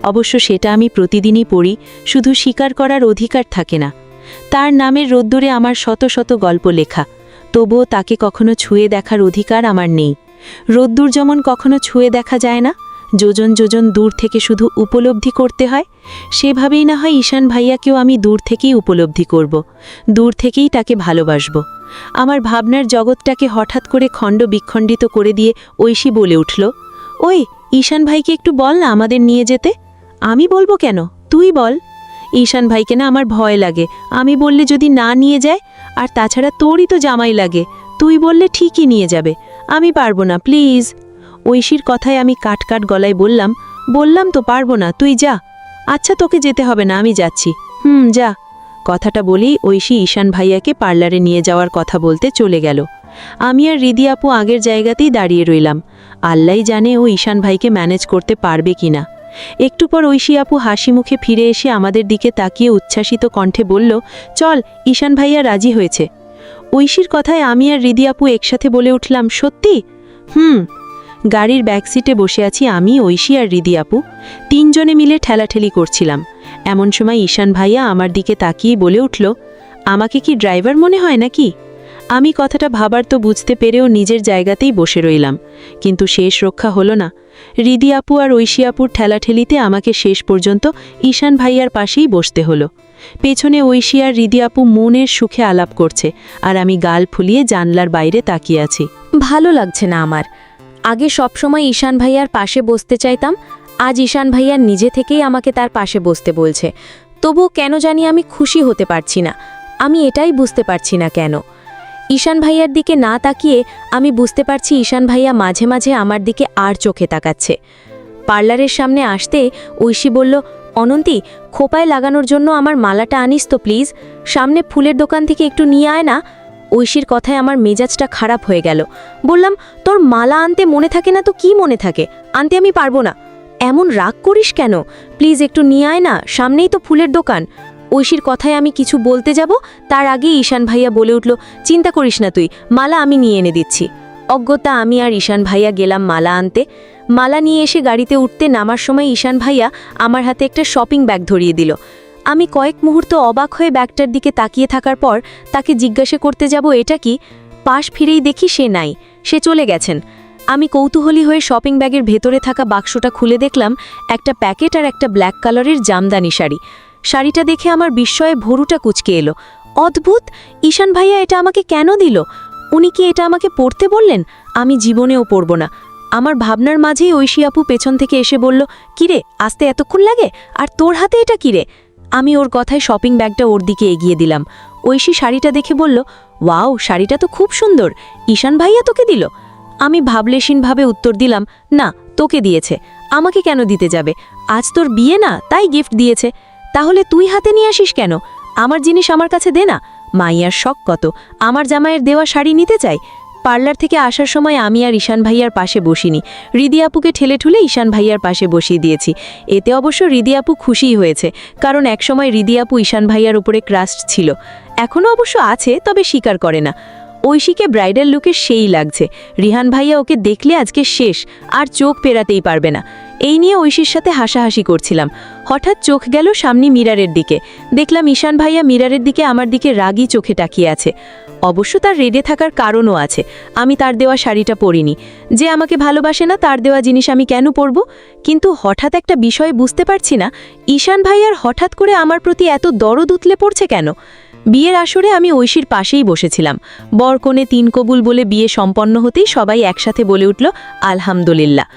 অবশ্য সেটা আমি প্রতিদিনই পড়ি, শুধু স্বীকার করার অধিকার থাকে না। তার নামের রোদ্দুরে আমার শত শত গল্প লেখা, তবুও তাকে কখনো ছুঁয়ে দেখার অধিকার আমার নেই। রোদ্দুর যেমন কখনো ছুঁয়ে দেখা যায় না, যোজন যোজন দূর থেকে শুধু উপলব্ধি করতে হয়, সেভাবেই না হয় ঈশান ভাইয়াকেও আমি দূর থেকেই উপলব্ধি করব, দূর থেকেই তাকে ভালোবাসব। আমার ভাবনার জগৎটাকে হঠাৎ করে খণ্ড বিখণ্ডিত করে দিয়ে ঐশী বলে উঠল, ওই ঈশান ভাইকে একটু বল না আমাদের নিয়ে যেতে। আমি বলবো কেন, তুই বল। ঈশান ভাইকে না আমার ভয় লাগে, আমি বললে যদি না নিয়ে যায়, আর তাছাড়া তোরই তো জামাই লাগে, তুই বললে ঠিকই নিয়ে যাবে, আমি পারবো না, প্লিজ। ঐশীর কথায় আমি কাট কাট গলায় বললাম তো পারবো না, তুই যা। আচ্ছা তোকে যেতে হবে না, আমি যাচ্ছি। যা। কথাটা বলেই ঐশী ঈশান ভাইয়াকে পার্লারে নিয়ে যাওয়ার কথা বলতে চলে গেল। আমি আর রিদি আপু আগের জায়গাতেই দাঁড়িয়ে রইলাম। আল্লাহই জানে ও ঈশান ভাইকে ম্যানেজ করতে পারবে কিনা। একটু পর ঐশী আপু হাসি মুখে ফিরে এসে আমাদের দিকে তাকিয়ে উচ্ছ্বাসিত কণ্ঠে বলল, চল, ঈশান ভাইয়া রাজি হয়েছে। ঐশীর কথায় আমি আর রিদি আপু একসাথে বলে উঠলাম, সত্যি? গাড়ির ব্যাকসিটে বসে আছি আমি, ঐশী আর রিদি আপু, 3 জনে মিলে ঠেলাঠেলি করছিলাম। এমন সময় ঈশান ভাইয়া আমার দিকে তাকিয়ে বলে উঠল, আমাকে কি ড্রাইভার মনে হয় নাকি? আমি কথাটা ভাবার তো বুঝতে পেরেও নিজের জায়গাতেই বসে রইলাম, কিন্তু শেষ রক্ষা হলো না। রিদি আপু আর ঐশী আপুর ঠেলাঠেলিতে আমাকে শেষ পর্যন্ত ঈশান ভাইয়ার পাশেই বসতে হলো। পেছনে ঐশী আর রিদি আপু মনের সুখে আলাপ করছে, আর আমি গাল ফুলিয়ে জানলার বাইরে তাকিয়ে আছি। ভালো লাগছে না আমার। আগে সবসময় ঈশান ভাইয়ার পাশে বসতে চাইতাম, আজ ঈশান ভাইয়ার নিজে থেকেই আমাকে তার পাশে বসতে বলছে। তবুও কেন জানি আমি খুশি হতে পারছি না। আমি এটাই বুঝতে পারছি না কেন। ঈশান ভাইয়ার দিকে না তাকিয়ে আমি বুঝতে পারছি ঈশান ভাইয়া মাঝে মাঝে আমার দিকে আর চোখে তাকাচ্ছে। পার্লারের সামনে আসতে ঐশী বলল, অনন্তি, খোপায় লাগানোর জন্য আমার মালাটা আনিস তো প্লিজ, সামনে ফুলের দোকান থেকে একটু নিয়ে আয় না। ঐশীর কথায় আমার মেজাজটা খারাপ হয়ে গেল। বললাম, তোর মালা আনতে মনে থাকে না তো কি মনে থাকে, আনতে আমি পারবো না। এমন রাগ করিস কেন, প্লিজ একটু নিয়ে আয় না, সামনেই তো ফুলের দোকান। ঐশীর কথায় আমি কিছু বলতে যাব, তার আগেই ঈশান ভাইয়া বলে উঠল, চিন্তা করিস না তুই, মালা আমি নিয়ে এনে দিচ্ছি। অজ্ঞতা আমি আর ঈশান ভাইয়া গেলাম মালা আনতে। মালা নিয়ে এসে গাড়িতে উঠতে নামার সময় ঈশান ভাইয়া আমার হাতে একটা শপিং ব্যাগ ধরিয়ে দিল। আমি কয়েক মুহূর্ত অবাক হয়ে ব্যাগটার দিকে তাকিয়ে থাকার পর তাকে জিজ্ঞাসা করতে যাব এটা কি, পাশ ফিরেই দেখি সে নাই, সে চলে গেছেন। আমি কৌতূহলী হয়ে শপিং ব্যাগের ভেতরে থাকা বাক্সটা খুলে দেখলাম একটা প্যাকেট আর একটা ব্ল্যাক কালারের জামদানি শাড়ি। শাড়িটা দেখে আমার বিস্ময়ে ভরুটা কুঁচকে এলো। অদ্ভুত, ঈশান ভাইয়া এটা আমাকে কেন দিল? উনি কি এটা আমাকে পরতে বললেন? আমি জীবনেও পরব না। আমার ভাবনার মাঝেই ঐশী আপু পেছন থেকে এসে বলল, কিরে, আসতে এতক্ষণ লাগে, আর তোর হাতে এটা কিরে? আমি ওর কথায় শপিং ব্যাগটা ওর দিকে এগিয়ে দিলাম। ঐশী শাড়িটা দেখে বলল, ওয়াও, শাড়িটা তো খুব সুন্দর, ঈশান ভাইয়া তোকে দিল? আমি ভাবলেশীনভাবে উত্তর দিলাম, না, তোকে দিয়েছে, আমাকে কেন দিতে যাবে? আজ তোর বিয়ে না, তাই গিফট দিয়েছে। তাহলে তুই হাতে নিয়ে আসিস কেন? আমার জিনিস আমার কাছে দে না। মাইয়ার শখ কত, আমার জামাইয়ের দেওয়া শাড়ি নিতে চাই। পার্লার থেকে আসার সময় আমি আর ঈশান ভাইয়ার পাশে বসিনি, রিদি আপুকে ঠেলে ঠুলে ঈশান ভাইয়ার পাশে বসিয়ে দিয়েছি। এতে অবশ্য রিদি আপু খুশিই হয়েছে, কারণ একসময় রিদি আপু ঈশান ভাইয়ার উপরে ক্রাশ ছিল। এখনও অবশ্য আছে, তবে স্বীকার করে না। ঐশীকে ব্রাইডাল লুকে সেই লাগছে। রিহান ভাইয়া ওকে দেখলে আজকে শেষ, আর চোখ পেরাতেই পারবে না। এই নিয়ে ঐশীর সাথে হাসাহাসি করছিলাম। হঠাৎ চোখ গেল সামনে মিরারের দিকে। দেখলাম ঈশান ভাইয়া মিরারের দিকে আমার দিকে রাগী চোখে তাকিয়ে আছে। অবশ্য তার রেডে থাকার কারণও আছে। আমি তার দেওয়া শাড়িটা পরিনি। যে আমাকে ভালোবাসে না তার দেওয়া জিনিস আমি কেন পরব? কিন্তু হঠাৎ একটা বিষয় বুঝতে পারছি না, ঈশান ভাইয়ার হঠাৎ করে আমার প্রতি এত দরদ উতলে পড়ছে কেন? বিয়ের আসরে আমি ঐশীর পাশেই বসেছিলাম। বরকনে 3 কবুল বলে বিয়ে সম্পন্ন হতেই সবাই একসাথে বলে উঠল আলহামদুলিল্লাহ।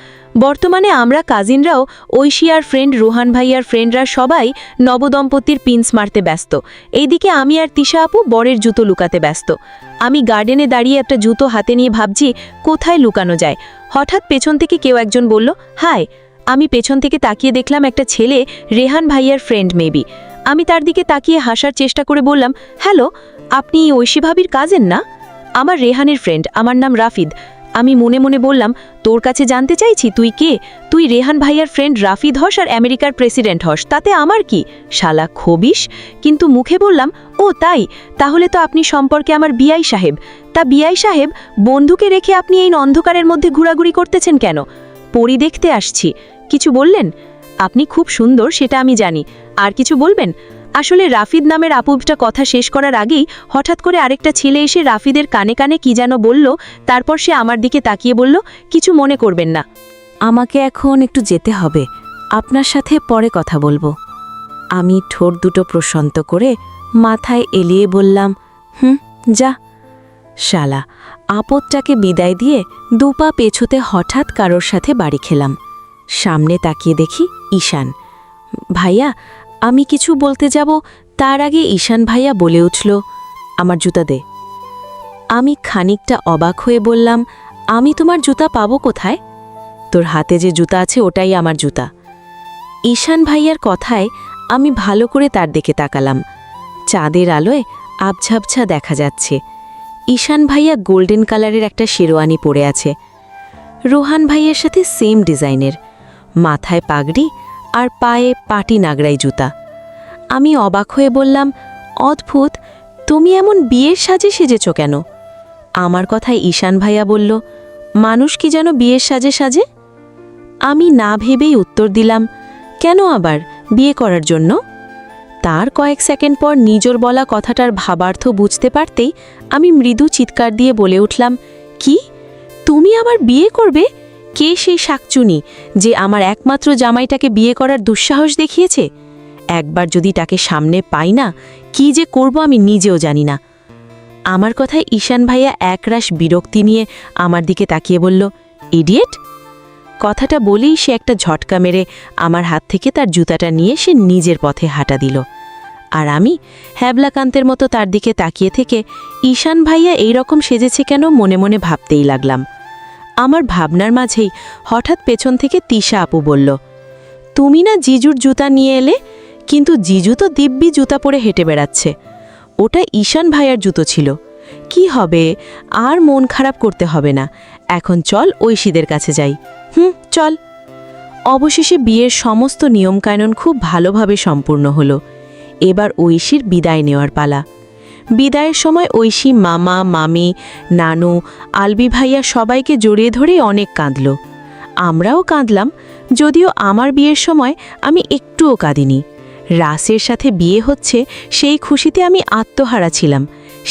বর্তমানে আমরা কাজিনরাও ঐশী আর ফ্রেন্ড রোহান ভাইয়ার ফ্রেন্ডরা সবাই নবদম্পতির পিন্স মারতে ব্যস্ত। এইদিকে আমি আর তিশা আপু বরের জুতো লুকাতে ব্যস্ত। আমি গার্ডেনে দাঁড়িয়ে একটা জুতো হাতে নিয়ে ভাবছি কোথায় লুকানো যায়। হঠাৎ পেছন থেকে কেউ একজন বলল, হাই। আমি পেছন থেকে তাকিয়ে দেখলাম একটা ছেলে, রেহান ভাইয়ার ফ্রেন্ড মেবি। আমি তার দিকে তাকিয়ে হাসার চেষ্টা করে বললাম, হ্যালো, আপনি ঐশী ভাবির কাজেন না? আমার রেহানের ফ্রেন্ড, আমার নাম রাফিদ। আমি মনে মনে বললাম, তোর কাছে জানতে চাইছি তুই কে? তুই রেহান ভাইয়ার ফ্রেন্ড রাফিদ হস আর আমেরিকার প্রেসিডেন্ট হস, তাতে আমার কি? শালা খবিস। কিন্তু মুখে বললাম, ও তাই, তাহলে তো আপনি সম্পর্কে আমার বিআই সাহেব। তা বিআই সাহেব, বন্ধুকে রেখে আপনি এই অন্ধকারের মধ্যে ঘোরাঘুরি করতেছেন কেন? পরি দেখতে আসছি। কিছু বললেন? আপনি খুব সুন্দর, সেটা আমি জানি। আর কিছু বলবেন? আসলে রাফিদ নামের আপুটা কথা শেষ করার আগেই হঠাৎ করে আরেকটা ছেলে এসে রাফিদের কানে কানে কি যেন বলল। তারপর সে আমার দিকে তাকিয়ে বলল, কিছু মনে করবেন না। আমাকে এখন একটু যেতে হবে, আপনার সাথে পরে কথা বলবো। আমি ঠোঁট দুটো প্রশান্ত করে মাথায় এলিয়ে বললাম, যা। শালা, আপদটাকে বিদায় দিয়ে 2 পা পেছোতে হঠাৎ কারোর সাথে বাড়ি খেলাম। সামনে তাকিয়ে দেখি ঈশান ভাইয়া। আমি কিছু বলতে যাব, তার আগে ঈশান ভাইয়া বলে উঠল, আমার জুতা দে। আমি খানিকটা অবাক হয়ে বললাম, আমি তোমার জুতা পাবো কোথায়? তোর হাতে যে জুতা আছে ওটাই আমার জুতা। ঈশান ভাইয়ার কথায় আমি ভালো করে তার দিকে তাকালাম। চাঁদের আলোয় আবঝাবঝা দেখা যাচ্ছে। ঈশান ভাইয়া গোল্ডেন কালারের একটা শেরওয়ানি পরে আছে। রোহান ভাইয়ের সাথে সেম ডিজাইনের, মাথায় পাগড়ি আর পায়ে পাটি নাগরাই জুতা। আমি অবাক হয়ে বললাম, অদ্ভুত, তুমি এমন বিয়ের সাজে সেজেছ কেন? আমার কথায় ঈশান ভাইয়া বলল, মানুষ কি যেন বিয়ের সাজে সাজে? আমি না ভেবেই উত্তর দিলাম, কেন আবার, বিয়ে করার জন্য। তার কয়েক সেকেন্ড পর নিজের বলা কথাটার ভাবার্থ বুঝতে পারতেই আমি মৃদু চিৎকার দিয়ে বলে উঠলাম, কি, তুমি আবার বিয়ে করবে? কে সেই শাকচুনি যে আমার একমাত্র জামাইটাকে বিয়ে করার দুঃসাহস দেখিয়েছে? একবার যদি তাকে সামনে পাই না, কি যে করব আমি নিজেও জানি না। আমার কথায় ঈশান ভাইয়া একরাশ বিরক্তি নিয়ে আমার দিকে তাকিয়ে বলল, ইডিয়েট। কথাটা বলেই সে একটা ঝটকা মেরে আমার হাত থেকে তার জুতাটা নিয়ে সে নিজের পথে হাঁটা দিল। আর আমি হ্যাবলাকান্তের মতো তার দিকে তাকিয়ে থেকে ঈশান ভাইয়া এই রকম সেজেছে কেন মনে মনে ভাবতেই লাগলাম। আমার ভাবনার মাঝেই হঠাৎ পেছন থেকে তিশা আপু বলল, তুমি না জিজুর জুতা নিয়ে এলে? কিন্তু জিজু তো দিব্যি জুতা পরে হেঁটে বেড়াচ্ছে। ওটা ঈশান ভাইয়ার জুতো ছিল। কি হবে, আর মন খারাপ করতে হবে না। এখন চল ঐশীদের কাছে যাই। চল। অবশেষে বিয়ের সমস্ত নিয়মকানুন খুব ভালোভাবে সম্পূর্ণ হলো। এবার ঐশীর বিদায় নেওয়ার পালা। বিদায়ের সময় ঐশী মামা, মামি, নানু, আলবি ভাইয়া সবাইকে জড়িয়ে ধরে অনেক কাঁদল। আমরাও কাঁদলাম, যদিও আমার বিয়ের সময় আমি একটুও কাঁদিনি। রাসের সাথে বিয়ে হচ্ছে সেই খুশিতে আমি আত্মহারা ছিলাম।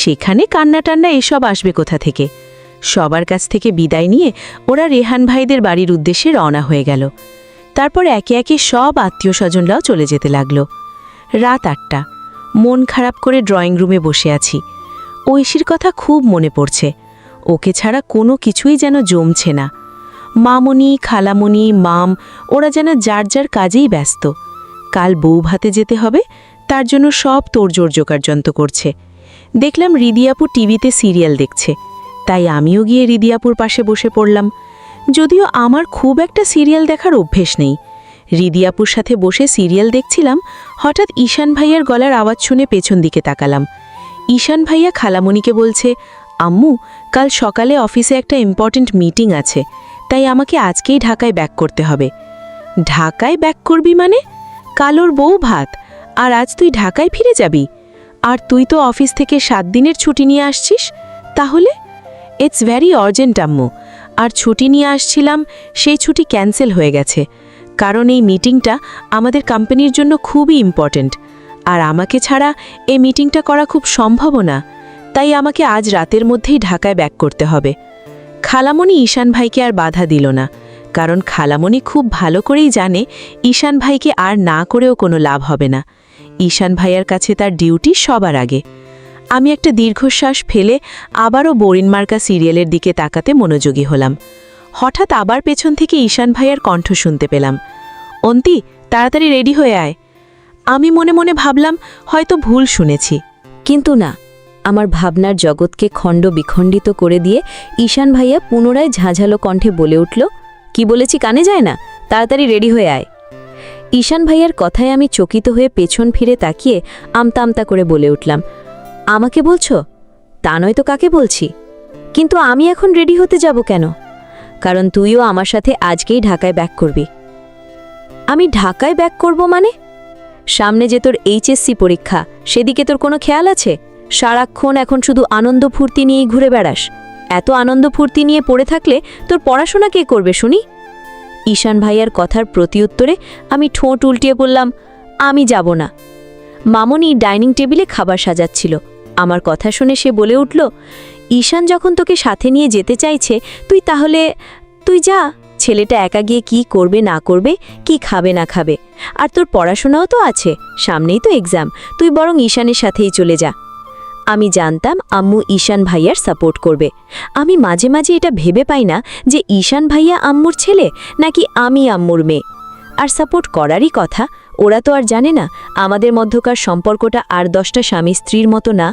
সেখানে কান্না টান্না এসব আসবে কোথা থেকে? সবার কাছ থেকে বিদায় নিয়ে ওরা রেহান ভাইদের বাড়ির উদ্দেশ্যে রওনা হয়ে গেল। তারপর একে একে সব আত্মীয় স্বজনরাও চলে যেতে লাগল। রাত 8টা। মন খারাপ করে ড্রয়িং রুমে বসে আছি। ঐশীর কথা খুব মনে পড়ছে। ওকে ছাড়া কোনো কিছুই যেন জমছে না। মামনি, খালামনি, মাম ওরা যেন যার যার কাজেই ব্যস্ত। কাল বউ ভাতে যেতে হবে, তার জন্য সব তোড়জোড় জোগাড়যন্ত্র করছে। দেখলাম রিদি আপু টিভিতে সিরিয়াল দেখছে, তাই আমিও গিয়ে রিদি আপুর পাশে বসে পড়লাম। যদিও আমার খুব একটা সিরিয়াল দেখার অভ্যেস নেই। রিদি আপুর সাথে বসে সিরিয়াল দেখছিলাম, হঠাৎ ঈশান ভাইয়ার গলার আওয়াজ শুনে পেছন দিকে তাকালাম। ঈশান ভাইয়া খালামণিকে বলছে, আম্মু কাল সকালে অফিসে একটা ইম্পর্ট্যান্ট মিটিং আছে, তাই আমাকে আজকেই ঢাকায় ব্যাক করতে হবে। ঢাকায় ব্যাক করবি মানে? কাল ওর বউ ভাত, আর আজ তুই ঢাকায় ফিরে যাবি? আর তুই তো অফিস থেকে 7 দিনের ছুটি নিয়ে আসছিস। তাহলে ইটস ভেরি আর্জেন্ট আম্মু। আর ছুটি নিয়ে আসছিলাম, সেই ছুটি ক্যান্সেল হয়ে গেছে, কারণ এই মিটিংটা আমাদের কোম্পানির জন্য খুবই ইম্পর্ট্যান্ট, আর আমাকে ছাড়া এই মিটিংটা করা খুব সম্ভবও না। তাই আমাকে আজ রাতের মধ্যেই ঢাকায় ব্যাক করতে হবে। খালামণি ঈশান ভাইকে আর বাধা দিল না, কারণ খালামণি খুব ভালো করেই জানে ঈশান ভাইকে আর না করেও কোনো লাভ হবে না। ঈশান ভাইয়ের কাছে তার ডিউটি সবার আগে। আমি একটা দীর্ঘশ্বাস ফেলে আবারও বোরিন মার্কা সিরিয়ালের দিকে তাকাতে মনোযোগী হলাম। হঠাৎ আবার পেছন থেকে ঈশান ভাইয়ের কণ্ঠ শুনতে পেলাম, অন্তি, তাড়াতাড়ি রেডি হয়ে আয়। আমি মনে মনে ভাবলাম হয়তো ভুল শুনেছি। কিন্তু না, আমার ভাবনার জগৎকে খণ্ড বিখণ্ডিত করে দিয়ে ঈশান ভাইয়া পুনরায় ঝাঁঝালো কণ্ঠে বলে উঠল, কি বলেছি কানে যায় না? তাড়াতাড়ি রেডি হয়ে আয়। ঈশান ভাইয়ার কথায় আমি চকিত হয়ে পেছন ফিরে তাকিয়ে আমতা আমতা করে বলে উঠলাম, আমাকে বলছো? তা নয় তো কাকে বলছি? কিন্তু আমি এখন রেডি হতে যাব কেন? কারণ তুইও আমার সাথে আজকেই ঢাকায় ব্যাক করবি। আমি ঢাকায় ব্যাক করব মানে? সামনে যে তোর এইচএসসি পরীক্ষা, সেদিকে তোর কোনো খেয়াল আছে? সারাক্ষণ এখন শুধু আনন্দ ফুর্তি নিয়েই ঘুরে বেড়াস। এত আনন্দ ফুর্তি নিয়ে পড়ে থাকলে তোর পড়াশোনা কে করবে শুনি? ঈশান ভাইয়ার কথার প্রতিউত্তরে আমি ঠোঁট উল্টিয়ে বললাম, আমি যাব না। মামনি ডাইনিং টেবিলে খাবার সাজাচ্ছিল। আমার কথা শুনে সে বলে উঠল, ঈশান যখন তোকে সাথে নিয়ে যেতে চাইছে, তুই যা। ছেলেটা একা গিয়ে কি করবে না করবে, কি খাবে না খাবে, আর তোর পড়াশোনাও তো আছে, সামনেই তো এক্সাম, তুই বরং ঈশানের সাথেই চলে যা। আমি জানতাম আম্মু ঈশান ভাইয়ার সাপোর্ট করবে। আমি মাঝে মাঝে এটা ভেবে পাই না যে ঈশান ভাইয়া আম্মুর ছেলে নাকি আমি আম্মুর মেয়ে। আর সাপোর্ট করারই কথা, ওরা তো আর জানে না আমাদের মধ্যকার সম্পর্কটা আর 10টা স্বামী স্ত্রীর মতো না।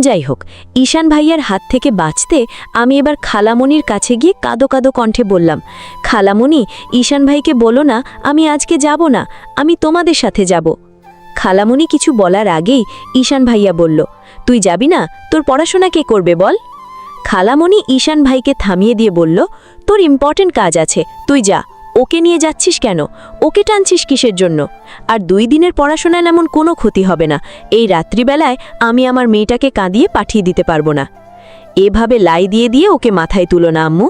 যাই হোক, ঈশান ভাইয়ার হাত থেকে বাঁচতে আমি এবার খালামণির কাছে গিয়ে কাঁদো কাঁদো কণ্ঠে বললাম, খালামণি, ঈশান ভাইকে বলো না আমি আজকে যাব না, আমি তোমাদের সাথে যাব। খালামণি কিছু বলার আগেই ঈশান ভাইয়া বলল, তুই যাবি না? তোর পড়াশোনা কে করবে বল? খালামণি ঈশান ভাইকে থামিয়ে দিয়ে বলল, তোর ইম্পর্টেন্ট কাজ আছে, তুই যা। ওকে নিয়ে যাচ্ছিস কেন? ওকে টানছিস কিসের জন্য? আর 2 দিনের পড়াশোনায় এমন কোনো ক্ষতি হবে না। এই রাত্রিবেলায় আমি আমার মেয়েটাকে কাঁদিয়ে পাঠিয়ে দিতে পারবো না। এভাবে লাই দিয়ে দিয়ে ওকে মাথায় তুলো না আম্মু।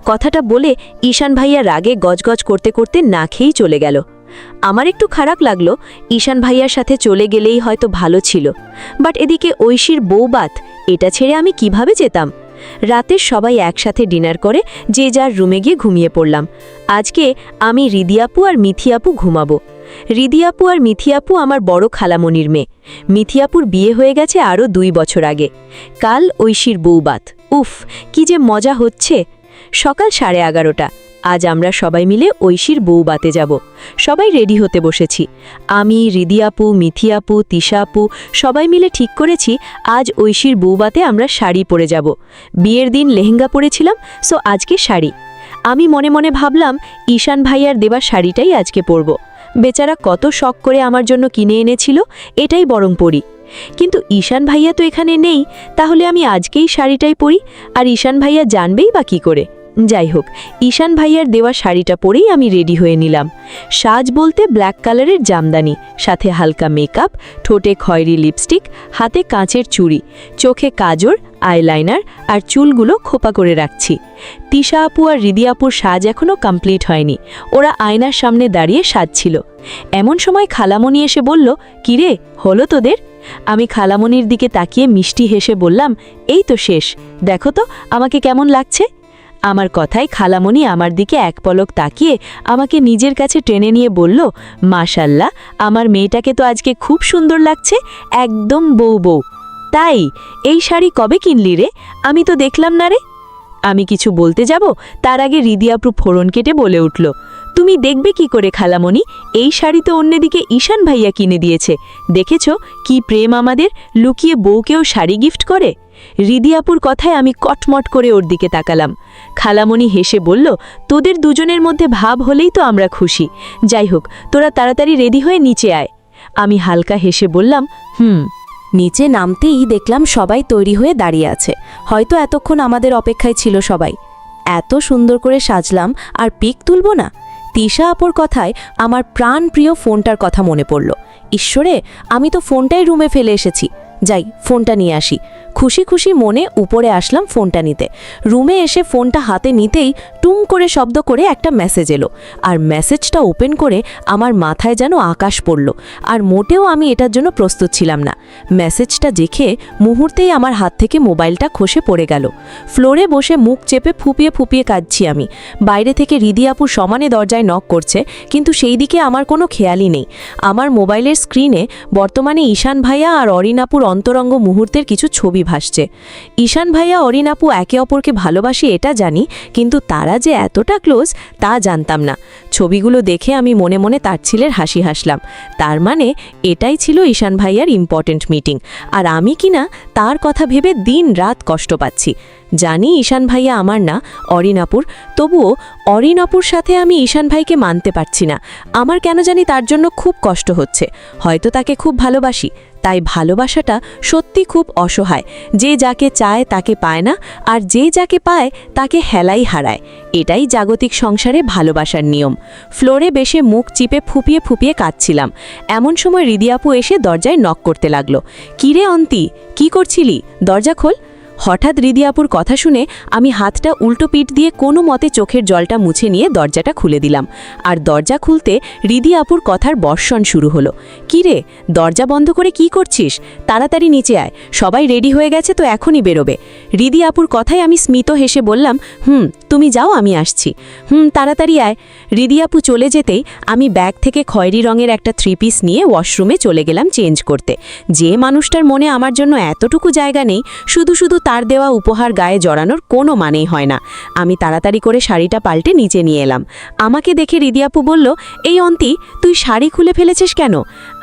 কথাটা বলে ঈশান ভাইয়া রাগে গজগজ করতে করতে না খেয়েই চলে গেল। আমার একটু খারাপ লাগলো, ঈশান ভাইয়ার সাথে চলে গেলেই হয়তো ভালো ছিল, বাট এদিকে ঐশীর বউবাত, এটা ছেড়ে আমি কিভাবে যেতাম? রাতে সবাই একসাথে ডিনার করে যে যার রুমে গিয়ে ঘুমিয়ে পড়লাম। আজকে আমি রিদিয়াপু আর মিথিয়াপু ঘুমাবো। রিদিয়াপু আর মিথিয়াপু আমার বড় খালামণির মেয়ে। মিথিয়াপুর বিয়ে হয়ে গেছে আরও 2 বছর আগে। কাল ঐশীর বউবাত। উফ, কি যে মজা হচ্ছে। সকাল 11:30। আজ আমরা সবাই মিলে ঐশীর বউবাতে যাব। সবাই রেডি হতে বসেছি। আমি, রিদিয়াপু, মিথিয়াপু, তিশাপু সবাই মিলে ঠিক করেছি আজ ঐশীর বউবাতে আমরা শাড়ি পরে যাব। বিয়ের দিন লেহেঙ্গা পরেছিলাম, সো আজকে শাড়ি। আমি মনে মনে ভাবলাম ঈশান ভাইয়ার দেওয়া শাড়িটাই আজকে পরব। বেচারা কত শখ করে আমার জন্য কিনে এনেছিল, এটাই বরং পরি। কিন্তু ঈশান ভাইয়া তো এখানে নেই, তাহলে আমি আজকেই শাড়িটাই পরি, আর ঈশান ভাইয়া জানবেই বা কী করে? যাই হোক, ঈশান ভাইয়ার দেওয়া শাড়িটা পরেই আমি রেডি হয়ে নিলাম। সাজ বলতে ব্ল্যাক কালারের জামদানি, সাথে হালকা মেকআপ, ঠোঁটে খয়েরি লিপস্টিক, হাতে কাঁচের চুড়ি, চোখে কাজর, আইলাইনার, আর চুলগুলো খোপা করে রাখছি। তিশা আপু আর রিদি আপুর সাজ এখনও কমপ্লিট হয়নি, ওরা আয়নার সামনে দাঁড়িয়ে সাজছিল। এমন সময় খালামণি এসে বলল, কিরে, হলো তোদের? আমি খালামণির দিকে তাকিয়ে মিষ্টি হেসে বললাম, এই তো শেষ, দেখো তো আমাকে কেমন লাগছে। আমার কথায় খালামণি আমার দিকে এক পলক তাকিয়ে আমাকে নিজের কাছে টেনে নিয়ে বলল, মাশাল্লাহ, আমার মেয়েটাকে তো আজকে খুব সুন্দর লাগছে, একদম বউ বউ। তাই এই শাড়ি কবে কিনলি রে? আমি তো দেখলাম না রে। আমি কিছু বলতে যাব, তার আগে রিদিয়াপু ফোড়ন কেটে বলে উঠল, তুমি দেখবে কি করে খালামণি, এই শাড়ি তো অন্যদিকে ঈশান ভাইয়া কিনে দিয়েছে। দেখেছ কি প্রেম আমাদের, লুকিয়ে বউকেও শাড়ি গিফট করে। রিদিয়াপুর কথায় আমি কটমট করে ওর দিকে তাকালাম। খালামণি হেসে বলল, তোদের দুজনের মধ্যে ভাব হলেই তো আমরা খুশি। যাই হোক, তোরা তাড়াতাড়ি রেডি হয়ে নিচে আয়। আমি হালকা হেসে বললাম, নিচে নামতেই দেখলাম সবাই তৈরি হয়ে দাঁড়িয়ে আছে। হয়তো এতক্ষণ আমাদের অপেক্ষায় ছিল সবাই। এত সুন্দর করে সাজলাম আর পিক তুলব না? তিশা আপুর কথায় আমার প্রাণপ্রিয় ফোনটার কথা মনে পড়ল। ঈশ্বরে, আমি তো ফোনটাই রুমে ফেলে এসেছি। যাই, ফোনটা নিয়ে আসি। খুশি খুশি মনে উপরে আসলাম ফোনটা নিতে। রুমে এসে ফোনটা হাতে নিতেই টুং করে শব্দ করে একটা মেসেজ এলো। আর মেসেজটা ওপেন করে আমার মাথায় যেন আকাশ পড়ল। আর মোটেও আমি এটার জন্য প্রস্তুত ছিলাম না। মেসেজটা দেখে মুহূর্তেই আমার হাত থেকে মোবাইলটা খসে পড়ে গেল। ফ্লোরে বসে মুখ চেপে ফুপিয়ে ফুপিয়ে কাঁদছি আমি। বাইরে থেকে রিদি আপু সমানে দরজায় নক করছে, কিন্তু সেই দিকে আমার কোনো খেয়ালই নেই। আমার মোবাইলের স্ক্রিনে বর্তমানে ঈশান ভাইয়া আর অরিন আপুর অন্তরঙ্গ মুহূর্তের কিছু ছবি ভাসছে। ঈশান ভাইয়া অরিন আপু একে অপরকে ভালোবাসি এটা জানি, কিন্তু তারা যে এতটা ক্লোজ তা জানতাম না। ছবিগুলো দেখে আমি মনে মনে তার ছেলের হাসি হাসলাম। তার মানে এটাই ছিল ঈশান ভাইয়ার ইম্পর্টেন্ট মিটিং, আর আমি কিনা তার কথা ভেবে দিন রাত কষ্ট পাচ্ছি। জানি ঈশান ভাইয়া আমার না, অরিন আপুর, তবুও অরিন আপুর সাথে আমি ঈশান ভাইকে মানতে পারছি না। আমার কেন জানি তার জন্য খুব কষ্ট হচ্ছে। হয়তো তাকে খুব ভালোবাসি, তাই ভালোবাসাটা সত্যি খুব অসহায়। যে যাকে চায় তাকে পায় না, আর যে যাকে পায় তাকে হেলাই হারায়। এটাই জাগতিক সংসারে ভালোবাসার নিয়ম। ফ্লোরে বেশে মুখ চিপে ফুপিয়ে ফুপিয়ে কাঁদছিলাম। এমন সময় রিদি আপু এসে দরজায় নক করতে লাগলো। কিরে অন্তি, কি করছিলি? দরজা খোল। হঠাৎ রিদি আপুর কথা শুনে আমি হাতটা উল্টো পিঠ দিয়ে কোনো মতে চোখের জলটা মুছে নিয়ে দরজাটা খুলে দিলাম। আর দরজা খুলতে রিদি আপুর কথার বর্ষণ শুরু হলো। কিরে, দরজা বন্ধ করে কি করছিস? তাড়াতাড়ি নিচে আয়, সবাই রেডি হয়ে গেছে তো এখনই বেরোবে। রিদি আপুর কথায় আমি স্মিত হেসে বললাম, তুমি যাও, আমি আসছি। তাড়াতাড়ি আয়। রিদি আপু চলে যেতেই আমি ব্যাগ থেকে খয়েরি রঙের একটা 3 পিস নিয়ে ওয়াশরুমে চলে গেলাম চেঞ্জ করতে। যে মানুষটার মনে আমার জন্য এতটুকু জায়গা নেই, শুধু শুধু তার দেওয়া উপহার গায়ে জড়ানোর কোনো মানেই হয় না। আমি তাড়াতাড়ি করে শাড়িটা পাল্টে নিচে নিয়ে এলাম। আমাকে দেখে রিদি আপু বলল, এই অন্তি, তুই শাড়ি খুলে ফেলেছিস কেন?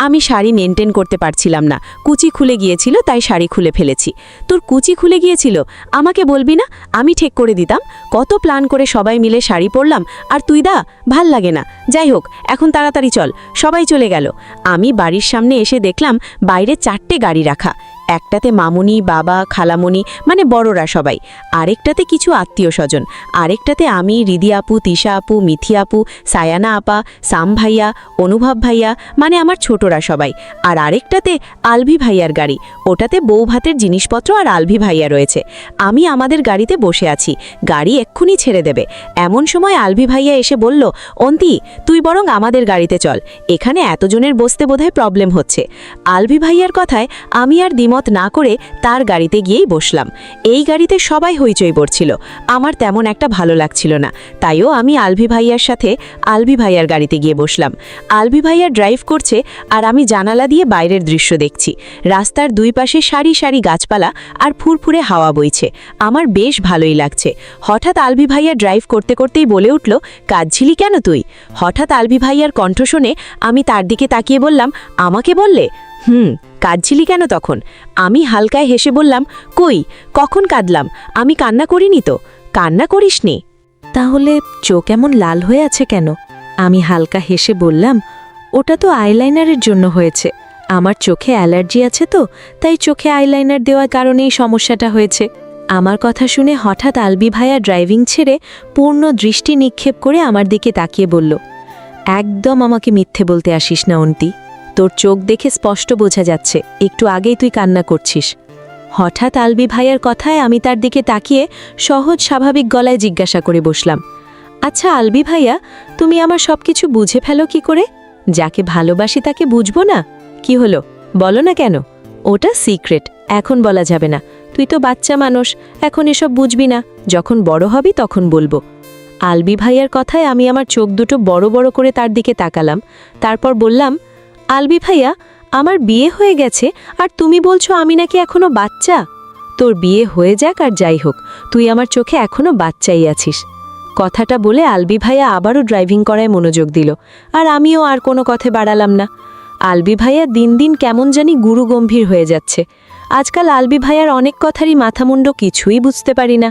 আমি শাড়ি মেনটেন করতে পারছিলাম না, কুচি খুলে গিয়েছিল, তাই শাড়ি খুলে ফেলেছি। তোর কুচি খুলে গিয়েছিল? আমাকে বলবি না, আমি ঠিক করে দিতাম। কত প্ল্যান করে সবাই মিলে শাড়ি পরলাম, আর তুই ভাল লাগে না। যাই হোক, এখন তাড়াতাড়ি চল। সবাই চলে গেল। আমি বাড়ির সামনে এসে দেখলাম বাইরে 4টে গাড়ি রাখা। একটাতে মামুনি, বাবা, খালামণি মানে বড়রা সবাই, আরেকটাতে কিছু আত্মীয় স্বজন, আরেকটাতে আমি, রিদি আপু, তিশা আপু, মিথি আপু, সায়ানা আপা, সাম ভাইয়া, অনুভব ভাইয়া মানে আমার ছোটরা সবাই, আর আরেকটাতে আলভি ভাইয়ার গাড়ি। ওটাতে বউ ভাতের জিনিসপত্র আর আলভি ভাইয়া রয়েছে। আমি আমাদের গাড়িতে বসে আছি, গাড়ি এক্ষুনি ছেড়ে দেবে। এমন সময় আলভি ভাইয়া এসে বলল, অন্তি, তুই বরং আমাদের গাড়িতে চল, এখানে এতজনের বসতে বোধহয় প্রবলেম হচ্ছে। আলভি ভাইয়ার কথায় আমি আর দ্বিমত না করে তার গাড়িতে গিয়েই বসলাম। এই গাড়িতে সবাই হইচই পড়ছিল, আমার তেমন একটা ভালো লাগছিল না, তাইও আমি আলভি ভাইয়ার সাথে আলভি ভাইয়ার গাড়িতে গিয়ে বসলাম। আলভি ভাইয়া ড্রাইভ করছে আর আমি জানালা দিয়ে বাইরের দৃশ্য দেখছি। রাস্তার দুই পাশে সারি সারি গাছপালা আর ফুরফুরে হাওয়া বইছে, আমার বেশ ভালোই লাগছে। হঠাৎ আলভি ভাইয়া ড্রাইভ করতে করতেই বলে উঠল, কাঁদছিলি কেন তুই? হঠাৎ আলভি ভাইয়ার কণ্ঠ শুনে আমি তার দিকে তাকিয়ে বললাম, আমাকে বললে? কাঁদছিলি কেন তখন? আমি হালকায় হেসে বললাম, কই, কখন কাঁদলাম? আমি কান্না করিনি তো। কান্না করিসনি? তাহলে চোখ এমন লাল হয়ে আছে কেন? আমি হালকা হেসে বললাম, ওটা তো আইলাইনারের জন্য হয়েছে। আমার চোখে অ্যালার্জি আছে তো, তাই চোখে আইলাইনার দেওয়ার কারণেই সমস্যাটা হয়েছে। আমার কথা শুনে হঠাৎ আলভি ভাইয়া ড্রাইভিং ছেড়ে পূর্ণ দৃষ্টি নিক্ষেপ করে আমার দিকে তাকিয়ে বলল, একদম আমাকে মিথ্যে বলতে আসিস না অন্তি, তোর চোখ দেখে স্পষ্ট বোঝা যাচ্ছে একটু আগেই তুই কান্না করছিস। হঠাৎ আলভি ভাইয়ার কথায় আমি তার দিকে তাকিয়ে সহজ স্বাভাবিক গলায় জিজ্ঞাসা করে বসলাম, আচ্ছা আলভি ভাইয়া, তুমি আমার সব কিছু বুঝে ফেলো কি করে? যাকে ভালোবাসি তাকে বুঝবো না? কি হলো, বলো না কেন? ওটা সিক্রেট, এখন বলা যাবে না। তুই তো বাচ্চা মানুষ, এখন এসব বুঝবি না, যখন বড় হবি তখন বলবো। আলভি ভাইয়ার কথায় আমি আমার চোখ দুটো বড় বড় করে তার দিকে তাকালাম। তারপর বললাম, আলভি ভাইয়া, আমার বিয়ে হয়ে গেছে আর তুমি বলছো আমি নাকি এখনো বাচ্চা? তোর বিয়ে হয়ে যাক আর যাই হোক, তুই আমার চোখে এখনো বাচ্চাই আছিস। কথাটা বলে আলভি ভাইয়া আবারও ড্রাইভিং করায় মনোযোগ দিল, আর আমিও আর কোনো কথা বাড়ালাম না। আলভি ভাইয়া দিন দিন কেমন জানি গুরুগম্ভীর হয়ে যাচ্ছে। আজকাল আলভি ভাইয়ার অনেক কথারই মাথামুন্ড কিছুই বুঝতে পারি না।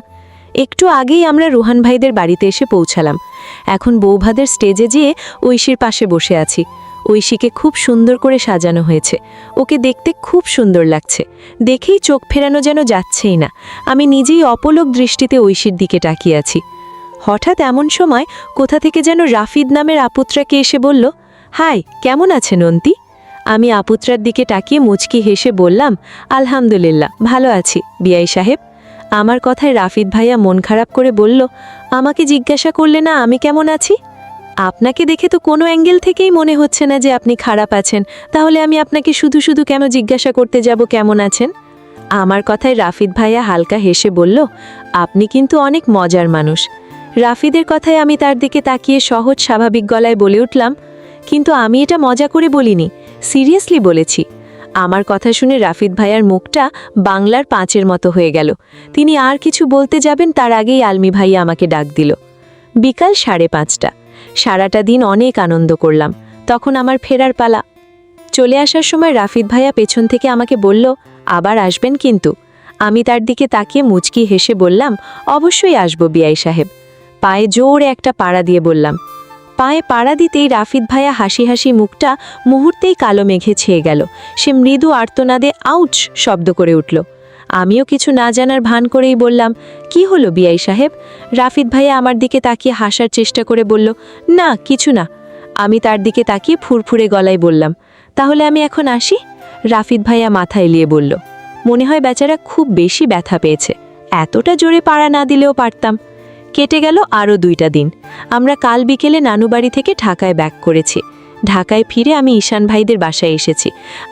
একটু আগেই আমরা রুহান ভাইদের বাড়িতে এসে পৌঁছালাম। এখন বৌভাদের স্টেজে যেয়ে ঐশীর পাশে বসে আছি। ঐশীকে খুব সুন্দর করে সাজানো হয়েছে, ওকে দেখতে খুব সুন্দর লাগছে, দেখেই চোখ ফেরানো যেন যাচ্ছেই না। আমি নিজেই অপলক দৃষ্টিতে ঐশীর দিকে তাকিয়ে আছি। হঠাৎ এমন সময় কোথা থেকে যেন রাফিদ নামের আপুত্রাকে এসে বলল, হাই, কেমন আছেন অন্তি? আমি আপুত্রার দিকে তাকিয়ে মুচকি হেসে বললাম, আলহামদুলিল্লাহ, ভালো আছি বিআই সাহেব। আমার কথায় রাফিদ ভাইয়া মন খারাপ করে বলল, আমাকে জিজ্ঞাসা করলে না আমি কেমন আছি? আপনাকে দেখে তো কোনো অ্যাঙ্গেল থেকেই মনে হচ্ছে না যে আপনি খারাপ আছেন, তাহলে আমি আপনাকে শুধু শুধু কেন জিজ্ঞাসা করতে যাব কেমন আছেন? আমার কথায় রাফিদ ভাইয়া হালকা হেসে বলল, আপনি কিন্তু অনেক মজার মানুষ। রাফিদের কথায় আমি তার দিকে তাকিয়ে সহজ স্বাভাবিক গলায় বলে উঠলাম, কিন্তু আমি এটা মজা করে বলিনি, সিরিয়াসলি বলেছি। আমার কথা শুনে রাফিদ ভাইয়ার মুখটা বাংলার 5-এর মতো হয়ে গেল। তিনি আর কিছু বলতে যাবেন তার আগেই আলমি ভাইয়া আমাকে ডাক দিল। বিকাল 5:30। সারাটা দিন অনেক আনন্দ করলাম। তখন আমার ফেরার পালা। চলে আসার সময় রাফিদ ভাইয়া পেছন থেকে আমাকে বলল, আবার আসবেন কিন্তু। আমি তার দিকে তাকিয়ে মুচকি হেসে বললাম, অবশ্যই আসব বিআই সাহেব। পায়ে জোরে একটা পাড়া দিয়ে বললাম। পায়ে পাড়া দিতেই রাফিদ ভাইয়া হাসি হাসি মুখটা মুহূর্তেই কালো মেঘে ছেয়ে গেল। সে মৃদু আর্তনাদে আউচ শব্দ করে উঠল। আমিও কিছু না জানার ভান করেই বললাম, কি হলো বিআই সাহেব? রাফিদ ভাইয়া আমার দিকে তাকিয়ে হাসার চেষ্টা করে বলল, না কিছু না। আমি তার দিকে তাকিয়ে ফুরফুরে গলায় বললাম, তাহলে আমি এখন আসি? রাফিদ ভাইয়া মাথা এলিয়ে বলল, মনে হয় বেচারা খুব বেশি ব্যথা পেয়েছে, এতটা জোরে পাড়া না দিলেও পারতাম। কেটে গেল আরও 2টা দিন। আমরা কাল বিকেলে নানুবাড়ি থেকে ঢাকায় ব্যাক করেছি। ঢাকায় ফিরে আমি ঈশান ভাইদের বাসায় এসেছি।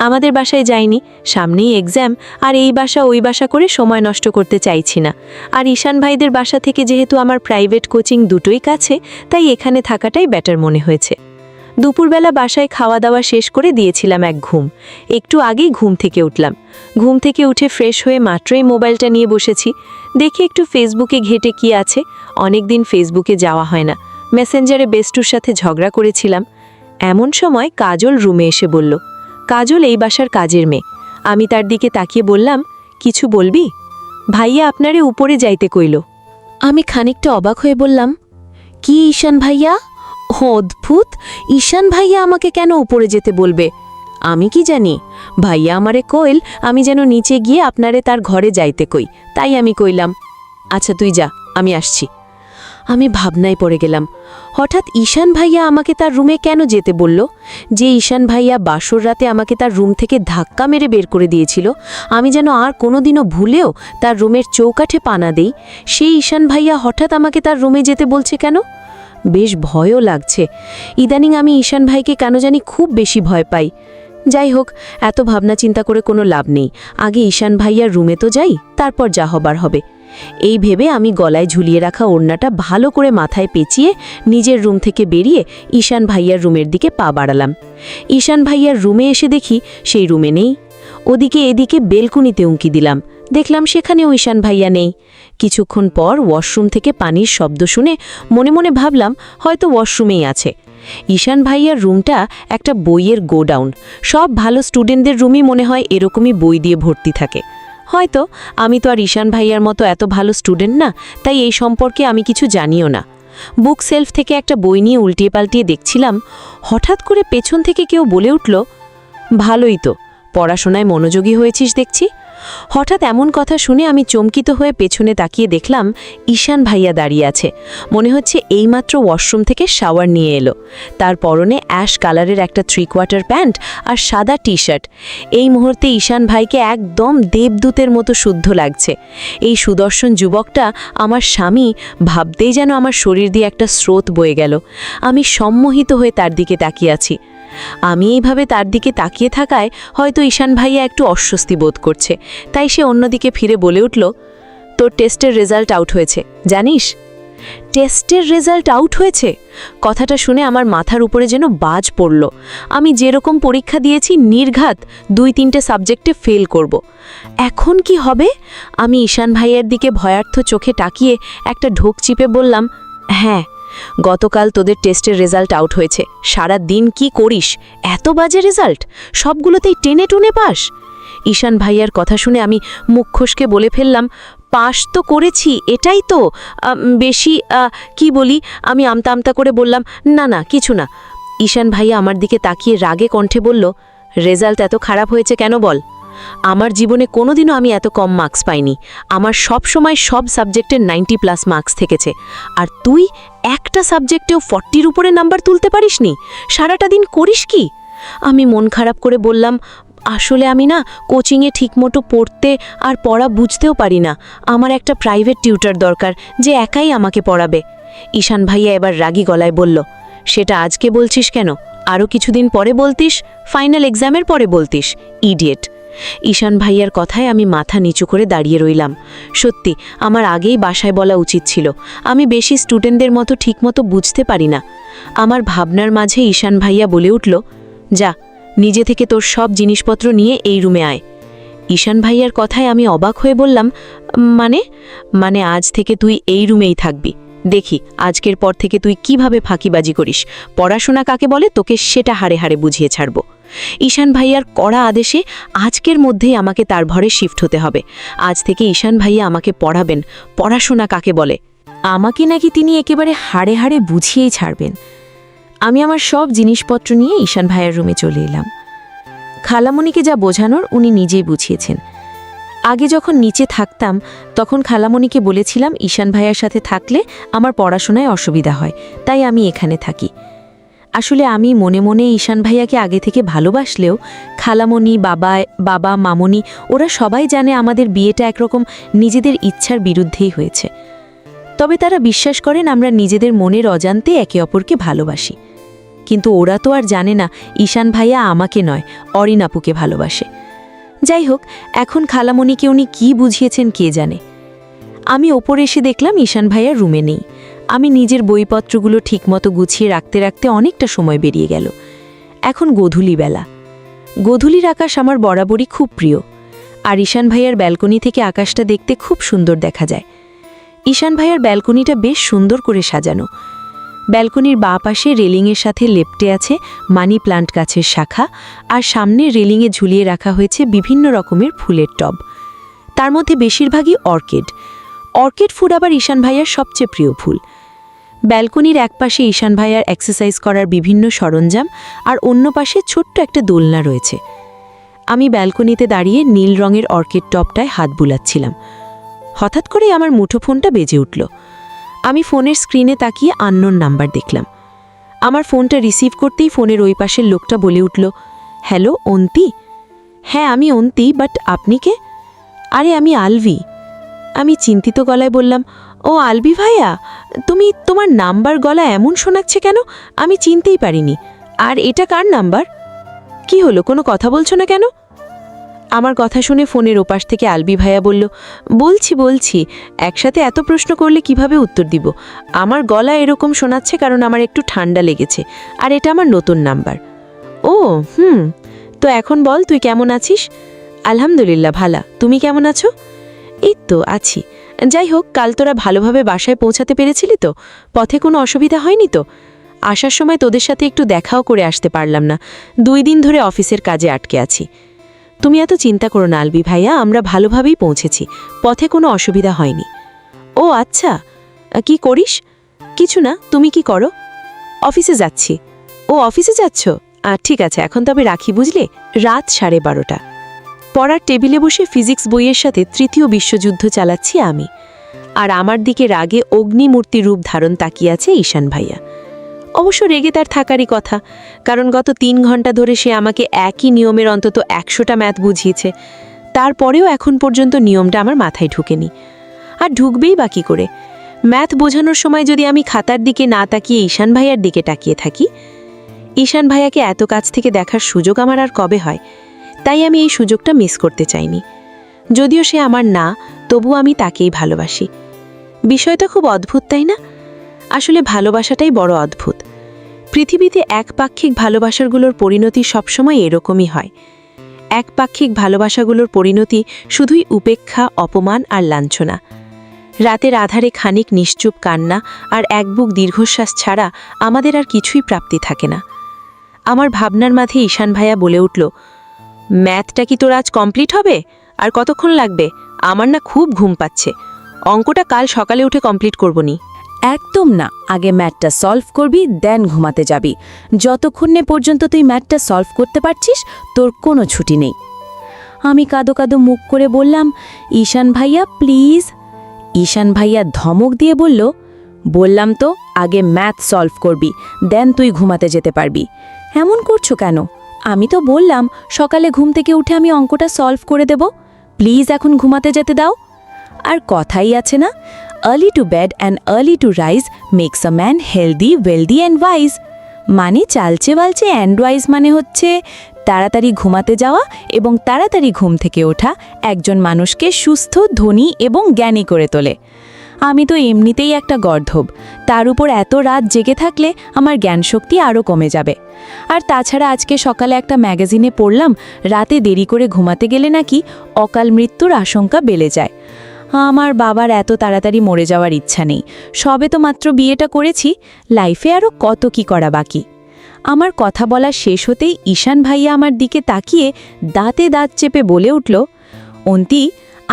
আমাদের বাসায় যাইনি, সামনেই এক্সাম, আর এই বাসা ওই বাসা করে সময় নষ্ট করতে চাইছি না। আর ঈশান ভাইদের বাসা থেকে যেহেতু আমার প্রাইভেট কোচিং দুটোই কাছে, তাই এখানে থাকাটাই বেটার মনে হয়েছে। দুপুরবেলা বাসায় খাওয়া দাওয়া শেষ করে দিয়েছিলাম এক ঘুম। একটু আগেই ঘুম থেকে উঠলাম। ঘুম থেকে উঠে ফ্রেশ হয়ে মাত্রই মোবাইলটা নিয়ে বসেছি। দেখি একটু ফেসবুকে ঘেটে কি আছে। অনেকদিন ফেসবুকে যাওয়া হয় না। মেসেঞ্জারে বেস্টুর সাথে ঝগড়া করেছিলাম। এমন সময় কাজল রুমে এসে বলল, কাজল এই বাসার কাজের মেয়ে। আমি তার দিকে তাকিয়ে বললাম, কিছু বলবি? ভাইয়া আপনারে উপরে যাইতে কইল। আমি খানিকটা অবাক হয়ে বললাম, কি ঈশান ভাইয়া? অদ্ভুত, ঈশান ভাইয়া আমাকে কেন উপরে যেতে বলবে? আমি কি জানি? ভাইয়া আমারে কইল আমি যেন নিচে গিয়ে আপনারে তার ঘরে যাইতে কই, তাই আমি কইলাম। আচ্ছা তুই যা, আমি আসছি। আমি ভাবনায় পড়ে গেলাম। হঠাৎ ঈশান ভাইয়া আমাকে তার রুমে কেন যেতে বলল? যে ঈশান ভাইয়া বাসর রাতে আমাকে তার রুম থেকে ধাক্কা মেরে বের করে দিয়েছিল, আমি যেন আর কোনোদিনও ভুলেও তার রুমের চৌকাঠে পা না দেই, সেই ঈশান ভাইয়া হঠাৎ আমাকে তার রুমে যেতে বলছে কেন? বেশ ভয়ও লাগছে। ইদানিং আমি ঈশান ভাইকে কেন জানি খুব বেশি ভয় পাই। যাই হোক, এত ভাবনা চিন্তা করে কোনো লাভ নেই। আগে ঈশান ভাইয়ার রুমে তো যাই, তারপর যা হবার হবে। এই ভেবে আমি গলায় ঝুলিয়ে রাখা ওড়নাটা ভালো করে মাথায় পেঁচিয়ে নিজের রুম থেকে বেরিয়ে ঈশান ভাইয়ার রুমের দিকে পা বাড়ালাম। ঈশান ভাইয়ার রুমে এসে দেখি সেই রুমে নেই। ওদিকে এদিকে বেলকুনিতে উঁকি দিলাম, দেখলাম সেখানেও ঈশান ভাইয়া নেই। কিছুক্ষণ পর ওয়াশরুম থেকে পানির শব্দ শুনে মনে মনে ভাবলাম হয়তো ওয়াশরুমেই আছে। ঈশান ভাইয়ার রুমটা একটা বইয়ের গোডাউন। সব ভালো স্টুডেন্টদের রুমই মনে হয় এরকমই বই দিয়ে ভর্তি থাকে। হয়তো আমি তো আর ঈশান ভাইয়ার মতো এত ভালো স্টুডেন্ট না, তাই এই সম্পর্কে আমি কিছু জানিও না। বুক সেলফ থেকে একটা বই নিয়ে উল্টিয়ে পাল্টিয়ে দেখছিলাম। হঠাৎ করে পেছন থেকে কেউ বলে উঠল, ভালোই তো, পড়াশোনায় মনোযোগী হয়েছিস দেখছি। হঠাৎ এমন কথা শুনে আমি চমকিত হয়ে পেছনে তাকিয়ে দেখলাম ঈশান ভাইয়া দাঁড়িয়ে আছে। মনে হচ্ছে এইমাত্র ওয়াশরুম থেকে শাওয়ার নিয়ে এলো। তার পরনে অ্যাশ কালারের একটা 3/4 প্যান্ট আর সাদা টি-শার্ট। এই মুহূর্তে ঈশান ভাইকে একদম দেবদূতের মতো শুদ্ধ লাগছে। এই সুদর্শন যুবকটা আমার স্বামী ভাবতেই যেন আমার শরীর দিয়ে একটা স্রোত বয়ে গেল। আমি সম্মোহিত হয়ে তার দিকে তাকিয়ে আছি। আমি এইভাবে তার দিকে তাকিয়ে থাকায় হয়তো ঈশান ভাইয়া একটু অস্বস্তি বোধ করছে, তাই সে অন্যদিকে ফিরে বলে উঠল, তোর টেস্টের রেজাল্ট আউট হয়েছে, জানিস? টেস্টের রেজাল্ট আউট হয়েছে? কথাটা শুনে আমার মাথার উপরে যেন বাজ পড়ল। আমি যেরকম পরীক্ষা দিয়েছি নির্ঘাত 2-3টে সাবজেক্টে ফেল করব। এখন কি হবে? আমি ঈশান ভাইয়ের দিকে ভয়ার্থ চোখে তাকিয়ে একটা ঢোক চিপে বললাম, হ্যাঁ, গতকাল তোদের টেস্টের রেজাল্ট আউট হয়েছে। সারা দিন কি করিস? এত বাজে রেজাল্ট, সবগুলোতেই টেনে টুনে পাস। ঈশান ভাইয়ার কথা শুনে আমি মুখ খসকে বলে ফেললাম, পাস তো করেছি, এটাই তো বেশি কি বলি। আমি আমতা আমতা করে বললাম, না না কিছু না। ঈশান ভাইয়া আমার দিকে তাকিয়ে রাগে কণ্ঠে বলল, রেজাল্ট এত খারাপ হয়েছে কেন বল? আমার জীবনে কোনোদিনও আমি এত কম মার্কস পাইনি। আমার সব সময় সব সাবজেক্টের 90+ মার্কস থেকেছে, আর তুই একটা সাবজেক্টেও 40-র উপরে নাম্বার তুলতে পারিসনি। সারাটা দিন করিস কি? আমি মন খারাপ করে বললাম, আসলে আমি না কোচিংয়ে ঠিকমতো পড়তে আর পড়া বুঝতেও পারি না। আমার একটা প্রাইভেট টিউটর দরকার যে একাই আমাকে পড়াবে। ঈশান ভাইয়া এবার রাগী গলায় বলল, সেটা আজকে বলছিস কেন? আরও কিছুদিন পরে বলতিস, ফাইনাল এক্সামের পরে বলতিস, ইডিয়েট। ঈশান ভাইয়ার কথায় আমি মাথা নিচু করে দাঁড়িয়ে রইলাম। সত্যি আমার আগেই বাসায় বলা উচিত ছিল। আমি বেশি স্টুডেন্টদের মতো ঠিকমতো বুঝতে পারি না। আমার ভাবনার মাঝে ঈশান ভাইয়া বলে উঠল, যা, নিজে থেকে তোর সব জিনিসপত্র নিয়ে এই রুমে আয়। ঈশান ভাইয়ার কথায় আমি অবাক হয়ে বললাম, মানে আজ থেকে তুই এই রুমেই থাকবি। দেখি আজকের পর থেকে তুই কিভাবে ফাঁকিবাজি করিস। পড়াশোনা কাকে বলে তোকে সেটা হাড়ে হাড়ে বুঝিয়ে ছাড়ব। ঈশান ভাইয়ার কড়া আদেশে আজকের মধ্যেই আমাকে তার ঘরে শিফট হতে হবে। আজ থেকে ঈশান ভাইয়া আমাকে পড়াবেন পড়াশোনা কাকে বলে। আমাকে নাকি তিনি একেবারে হাড়ে হাড়ে বুঝিয়েই ছাড়বেন। আমি আমার সব জিনিসপত্র নিয়ে ঈশান ভাইয়ের রুমে চলে এলাম। খালামণিকে যা বোঝানোর উনি নিজেই বুঝিয়েছেন। আগে যখন নিচে থাকতাম তখন খালামণিকে বলেছিলাম ঈশান ভাইয়ার সাথে থাকলে আমার পড়াশোনায় অসুবিধা হয়, তাই আমি এখানে থাকি। আসলে আমি মনে মনে ঈশান ভাইয়াকে আগে থেকে ভালোবাসলেও খালামণি, বাবা মামনি ওরা সবাই জানে আমাদের বিয়েটা একরকম নিজেদের ইচ্ছার বিরুদ্ধেই হয়েছে। তবে তারা বিশ্বাস করেন আমরা নিজেদের মনের অজান্তে একে অপরকে ভালোবাসি। কিন্তু ওরা তো আর জানে না ঈশান ভাইয়া আমাকে নয়, অরিন আপুকে ভালোবাসে। যাই হোক, এখন খালামণিকে উনি কী বুঝিয়েছেন কে জানে। আমি ওপরে এসে দেখলাম ঈশান ভাইয়ার রুমে নেই। আমি নিজের বইপত্রগুলো ঠিকমতো গুছিয়ে রাখতে রাখতে অনেকটা সময় বেরিয়ে গেল। এখন গোধূলি বেলা। গোধূলির আকাশ আমার বরাবরই খুব প্রিয়, আর ঈশান ভাইয়ার ব্যালকনি থেকে আকাশটা দেখতে খুব সুন্দর দেখা যায়। ঈশান ভাইয়ার ব্যালকনিটা বেশ সুন্দর করে সাজানো। ব্যালকনির বাঁ পাশে রেলিংয়ের সাথে লেপ্টে আছে মানি প্লান্ট গাছের শাখা, আর সামনে রেলিংয়ে ঝুলিয়ে রাখা হয়েছে বিভিন্ন রকমের ফুলের টব। তার মধ্যে বেশিরভাগই অর্কিড ফুল আবার ঈশান ভাইয়ার সবচেয়ে প্রিয় ফুল। ব্যালকনির এক পাশে ঈশান ভাইয়ার এক্সারসাইজ করার বিভিন্ন সরঞ্জাম, আর অন্য পাশে ছোট্ট একটা দোলনা রয়েছে। আমি ব্যালকনিতে দাঁড়িয়ে নীল রঙের অর্কিড টবটায় হাত বুলাচ্ছিলাম। হঠাৎ করেই আমার মুঠোফোনটা বেজে উঠল। আমি ফোনের স্ক্রিনে তাকিয়ে আননোন নাম্বার দেখলাম। আমার ফোনটা রিসিভ করতেই ফোনের ওই পাশের লোকটা বলে উঠল, হ্যালো অন্তি? হ্যাঁ আমি অন্তি, বাট আপনি কে? আরে আমি আলভি। আমি চিন্তিত গলায় বললাম, ও আলভি ভাইয়া, তোমার নাম্বার গলা এমন শোনাচ্ছে কেন? আমি চিনতেই পারিনি। আর এটা কার নাম্বার? কি হলো, কোনো কথা বলছো না কেন? আমার কথা শুনে ফোনের ওপাশ থেকে আলবি ভাইয়া বলল, বলছি, একসাথে এত প্রশ্ন করলে কিভাবে উত্তর দিব? আমার গলা এরকম শোনাচ্ছে কারণ আমার একটু ঠান্ডা লেগেছে, আর এটা আমার নতুন নাম্বার। ও তো এখন বল, তুই কেমন আছিস? আলহামদুলিল্লাহ ভালা, তুমি কেমন আছো? এই তো আছি। যাই হোক, কাল তোরা ভালোভাবে বাসায় পৌঁছাতে পেরেছিলি তো? পথে কোনো অসুবিধা হয়নি তো? আসার সময় তোদের সাথে একটু দেখাও করে আসতে পারলাম না, 2 দিন ধরে অফিসের কাজে আটকে আছি। তুমি এত চিন্তা করো না আলবি ভাইয়া, আমরা ভালোভাবেই পৌঁছেছি, পথে কোনো অসুবিধা হয়নি। ও আচ্ছা, কি করিস? কিছু না, তুমি কি করো? অফিসে যাচ্ছি। ও অফিসে যাচ্ছ? ঠিক আছে, এখন তবে রাখি বুঝলে। রাত 12:30। পড়ার টেবিলে বসে ফিজিক্স বইয়ের সাথে তৃতীয় বিশ্বযুদ্ধ চালাচ্ছি আমি, আর আমার দিকে রাগে অগ্নিমূর্তি রূপ ধারণ তাকিয়ে আছে ঈশান ভাইয়া। অবশ্য রেগে তার থাকারই কথা, কারণ গত 3 ঘন্টা ধরে সে আমাকে একই নিয়মের অন্তত 100টা ম্যাথ বুঝিয়েছে। তারপরেও এখন পর্যন্ত নিয়মটা আমার মাথায় ঢুকেনি, আর ঢুকবেই বাকি করে। ম্যাথ বোঝানোর সময় যদি আমি খাতার দিকে না তাকিয়ে ঈশান ভাইয়ার দিকে তাকিয়ে থাকি, ঈশান ভাইয়াকে এত কাছ থেকে দেখার সুযোগ আমার আর কবে হয়? তাই আমি এই সুযোগটা মিস করতে চাইনি। যদিও সে আমার না, তবু আমি তাকেই ভালোবাসি। বিষয়টা খুব অদ্ভুত, তাই না? আসলে ভালোবাসাটাই বড় অদ্ভুত। পৃথিবীতে একপাক্ষিক ভালোবাসাগুলোর পরিণতি সবসময় এরকমই হয়। একপাক্ষিক ভালোবাসাগুলোর পরিণতি শুধুই উপেক্ষা, অপমান আর লাঞ্ছনা। রাতের আধারে খানিক নিশ্চুপ কান্না আর এক বুক দীর্ঘশ্বাস ছাড়া আমাদের আর কিছুই প্রাপ্তি থাকে না। আমার ভাবনার মাঝে ঈশান ভাইয়া বলে উঠল, ম্যাথটা কি তোর আজ কমপ্লিট হবে? আর কতক্ষণ লাগবে? আমার না খুব ঘুম পাচ্ছে। অঙ্কটা কাল সকালে উঠে কমপ্লিট করবনি। একদম না, আগে ম্যাথটা সলভ করবি, দেন ঘুমাতে যাবি। যতক্ষণে পর্যন্ত তুই ম্যাথটা সলভ করতে পারছিস তোর কোনো ছুটি নেই। আমি কাঁদো কাঁদো মুখ করে বললাম, ঈশান ভাইয়া প্লিজ। ঈশান ভাইয়া ধমক দিয়ে বলল, বললাম তো আগে ম্যাথ সলভ করবি, দেন তুই ঘুমাতে যেতে পারবি। এমন করছো কেন? আমি তো বললাম সকালে ঘুম থেকে উঠে আমি অঙ্কটা সলভ করে দেব। প্লিজ এখন ঘুমাতে যেতে দাও। আর কথাই আছে না, early to bed and early to rise makes a man healthy wealthy and wise. মানে চালচে বালচে অ্যান্ড ওয়াইজ মানে হচ্ছে তাড়াতাড়ি ঘুমাতে যাওয়া এবং তাড়াতাড়ি ঘুম থেকে ওঠা একজন মানুষকে সুস্থ, ধনী এবং জ্ঞানী করে তোলে। আমি তো এমনিতেই একটা গর্ধব, তার উপর এত রাত জেগে থাকলে আমার জ্ঞানশক্তি আরও কমে যাবে। আর তাছাড়া আজকে সকালে একটা ম্যাগাজিনে পড়লাম রাতে দেরি করে ঘুমাতে গেলে নাকি অকাল মৃত্যুর আশঙ্কা বেড়ে যায়। আমার বাবার এত তাড়াতাড়ি মরে যাওয়ার ইচ্ছা নেই, সবে তো মাত্র বিয়েটা করেছি, লাইফে আরও কত কি করা বাকি। আমার কথা বলা শেষ হতেই ঈশান ভাইয়া আমার দিকে তাকিয়ে দাঁতে দাঁত চেপে বলে উঠল, অন্তি,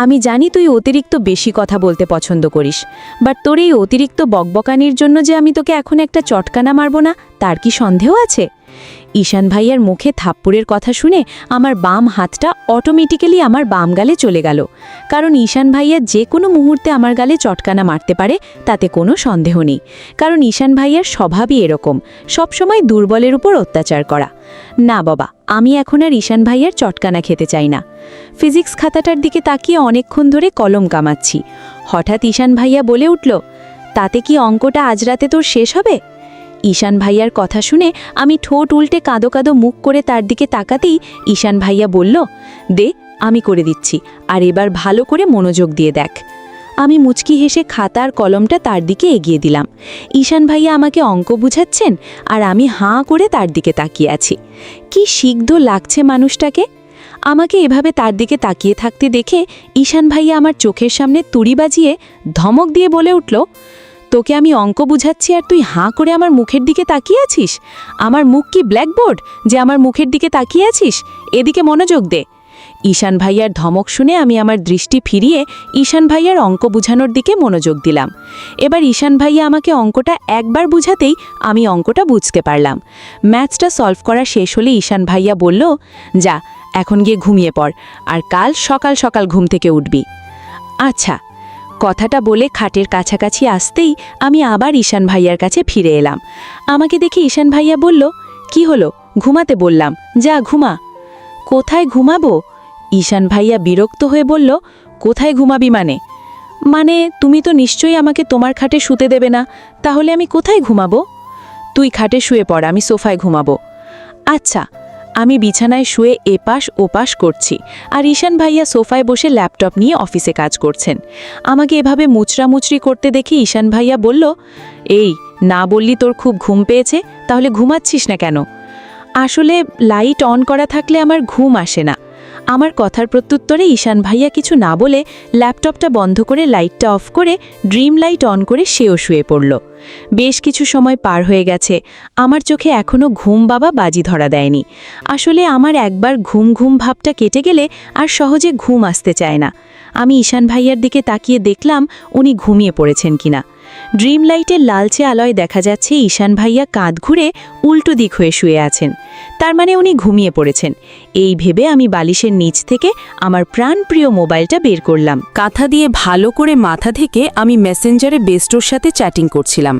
আমি জানি তুই অতিরিক্ত বেশি কথা বলতে পছন্দ করিস, বাট তোর এই অতিরিক্ত বকবকানির জন্য যে আমি তোকে এখন একটা চটকানা মারব না তার কি সন্দেহ আছে? ঈশান ভাইয়ার মুখে থাপ্পড়ের কথা শুনে আমার বাম হাতটা অটোমেটিক্যালি আমার বাম গালে চলে গেল, কারণ ঈশান ভাইয়া যে কোনো মুহূর্তে আমার গালে চটকানা মারতে পারে, তাতে কোনো সন্দেহ নেই। কারণ ঈশান ভাইয়ার স্বভাবই এরকম, সবসময় দুর্বলের উপর অত্যাচার করা। না বাবা, আমি এখন আর ঈশান ভাইয়ার চটকানা খেতে চাই না। ফিজিক্স খাতাটার দিকে তাকিয়ে অনেকক্ষণ ধরে কলম কামাচ্ছি। হঠাৎ ঈশান ভাইয়া বলে উঠল, তাতে কি অঙ্কটা আজ রাতে তোর শেষ হবে? ঈশান ভাইয়ার কথা শুনে আমি ঠোঁট উল্টে কাঁদো কাঁদো মুখ করে তার দিকে তাকাতেই ঈশান ভাইয়া বলল, দে আমি করে দিচ্ছি, আর এবার ভালো করে মনোযোগ দিয়ে দেখ। আমি মুচকি হেসে খাতার কলমটা তার দিকে এগিয়ে দিলাম। ঈশান ভাইয়া আমাকে অঙ্ক বুঝাচ্ছেন আর আমি হাঁ করে তার দিকে তাকিয়ে আছি। কি সিগ্ধ লাগছে মানুষটাকে। আমাকে এভাবে তার দিকে তাকিয়ে থাকতে দেখে ঈশান ভাইয়া আমার চোখের সামনে তুড়ি বাজিয়ে ধমক দিয়ে বলে উঠল, তোকে আমি অঙ্ক বুঝাচ্ছি আর তুই হাঁ করে আমার মুখের দিকে তাকিয়ে আছিস? আমার মুখ কি ব্ল্যাকবোর্ড যে আমার মুখের দিকে তাকিয়ে আছিস? এদিকে মনোযোগ দে। ঈশান ভাইয়ার ধমক শুনে আমি আমার দৃষ্টি ফিরিয়ে ঈশান ভাইয়ার অঙ্ক বুঝানোর দিকে মনোযোগ দিলাম। এবার ঈশান ভাইয়া আমাকে অঙ্কটা একবার বুঝাতেই আমি অঙ্কটা বুঝতে পারলাম। ম্যাথসটা সলভ করা শেষ হলে ঈশান ভাইয়া বলল, যা এখন গিয়ে ঘুমিয়ে পড়, আর কাল সকাল সকাল ঘুম থেকে উঠবি। আচ্ছা। কথাটা বলে খাটের কাছাকাছি আসতেই আমি আবার ঈশান ভাইয়ার কাছে ফিরে এলাম। আমাকে দেখে ঈশান ভাইয়া বলল, কি হলো? ঘুমাতে বললাম, যা ঘুমা। কোথায় ঘুমাবো? ঈশান ভাইয়া বিরক্ত হয়ে বলল, কোথায় ঘুমাবি মানে তুমি তো নিশ্চয়ই আমাকে তোমার খাটে শুতে দেবে না, তাহলে আমি কোথায় ঘুমাবো? তুই খাটে শুয়ে পড়, আমি সোফায় ঘুমাবো। আচ্ছা। আমি বিছানায় শুয়ে এপাশ ওপাশ করছি, আর ঈশান ভাইয়া সোফায় বসে ল্যাপটপ নিয়ে অফিসে কাজ করছেন। আমাকে এভাবে মুচড়ামুচড়ি করতে দেখে ঈশান ভাইয়া বলল, এই না বললি তোর খুব ঘুম পেয়েছে, তাহলে ঘুমাচ্ছিস না কেন? আসলে লাইট অন করা থাকলে আমার ঘুম আসে না। আমার কথার প্রত্যুত্তরে ঈশান ভাইয়া কিছু না বলে ল্যাপটপটা বন্ধ করে লাইটটা অফ করে ড্রিম লাইট অন করে সেও শুয়ে পড়ল। বেশ কিছু সময় পার হয়ে গেছে, আমার চোখে এখনও ঘুম বাবা বাজি ধরা দেয়নি। আসলে আমার একবার ঘুম ঘুম ভাবটা কেটে গেলে আর সহজে ঘুম আসতে চায় না। আমি ঈশান ভাইয়ার দিকে তাকিয়ে দেখলাম উনি ঘুমিয়ে পড়েছেন কিনা। ড্রিম লাইটের লালচে আলোয় দেখা যাচ্ছে ঈশান ভাইয়া কাঁধ ঘুরে উল্টো দিক হয়ে শুয়ে আছেন, তার মানে উনি ঘুমিয়ে পড়েছেন। এই ভেবে আমি বালিশের নিচ থেকে আমার প্রাণপ্রিয় মোবাইলটা বের করলাম। কাঁথা দিয়ে ভালো করে মাথা থেকে আমি মেসেঞ্জারে বেস্টোর সাথে চ্যাটিং করছিলাম।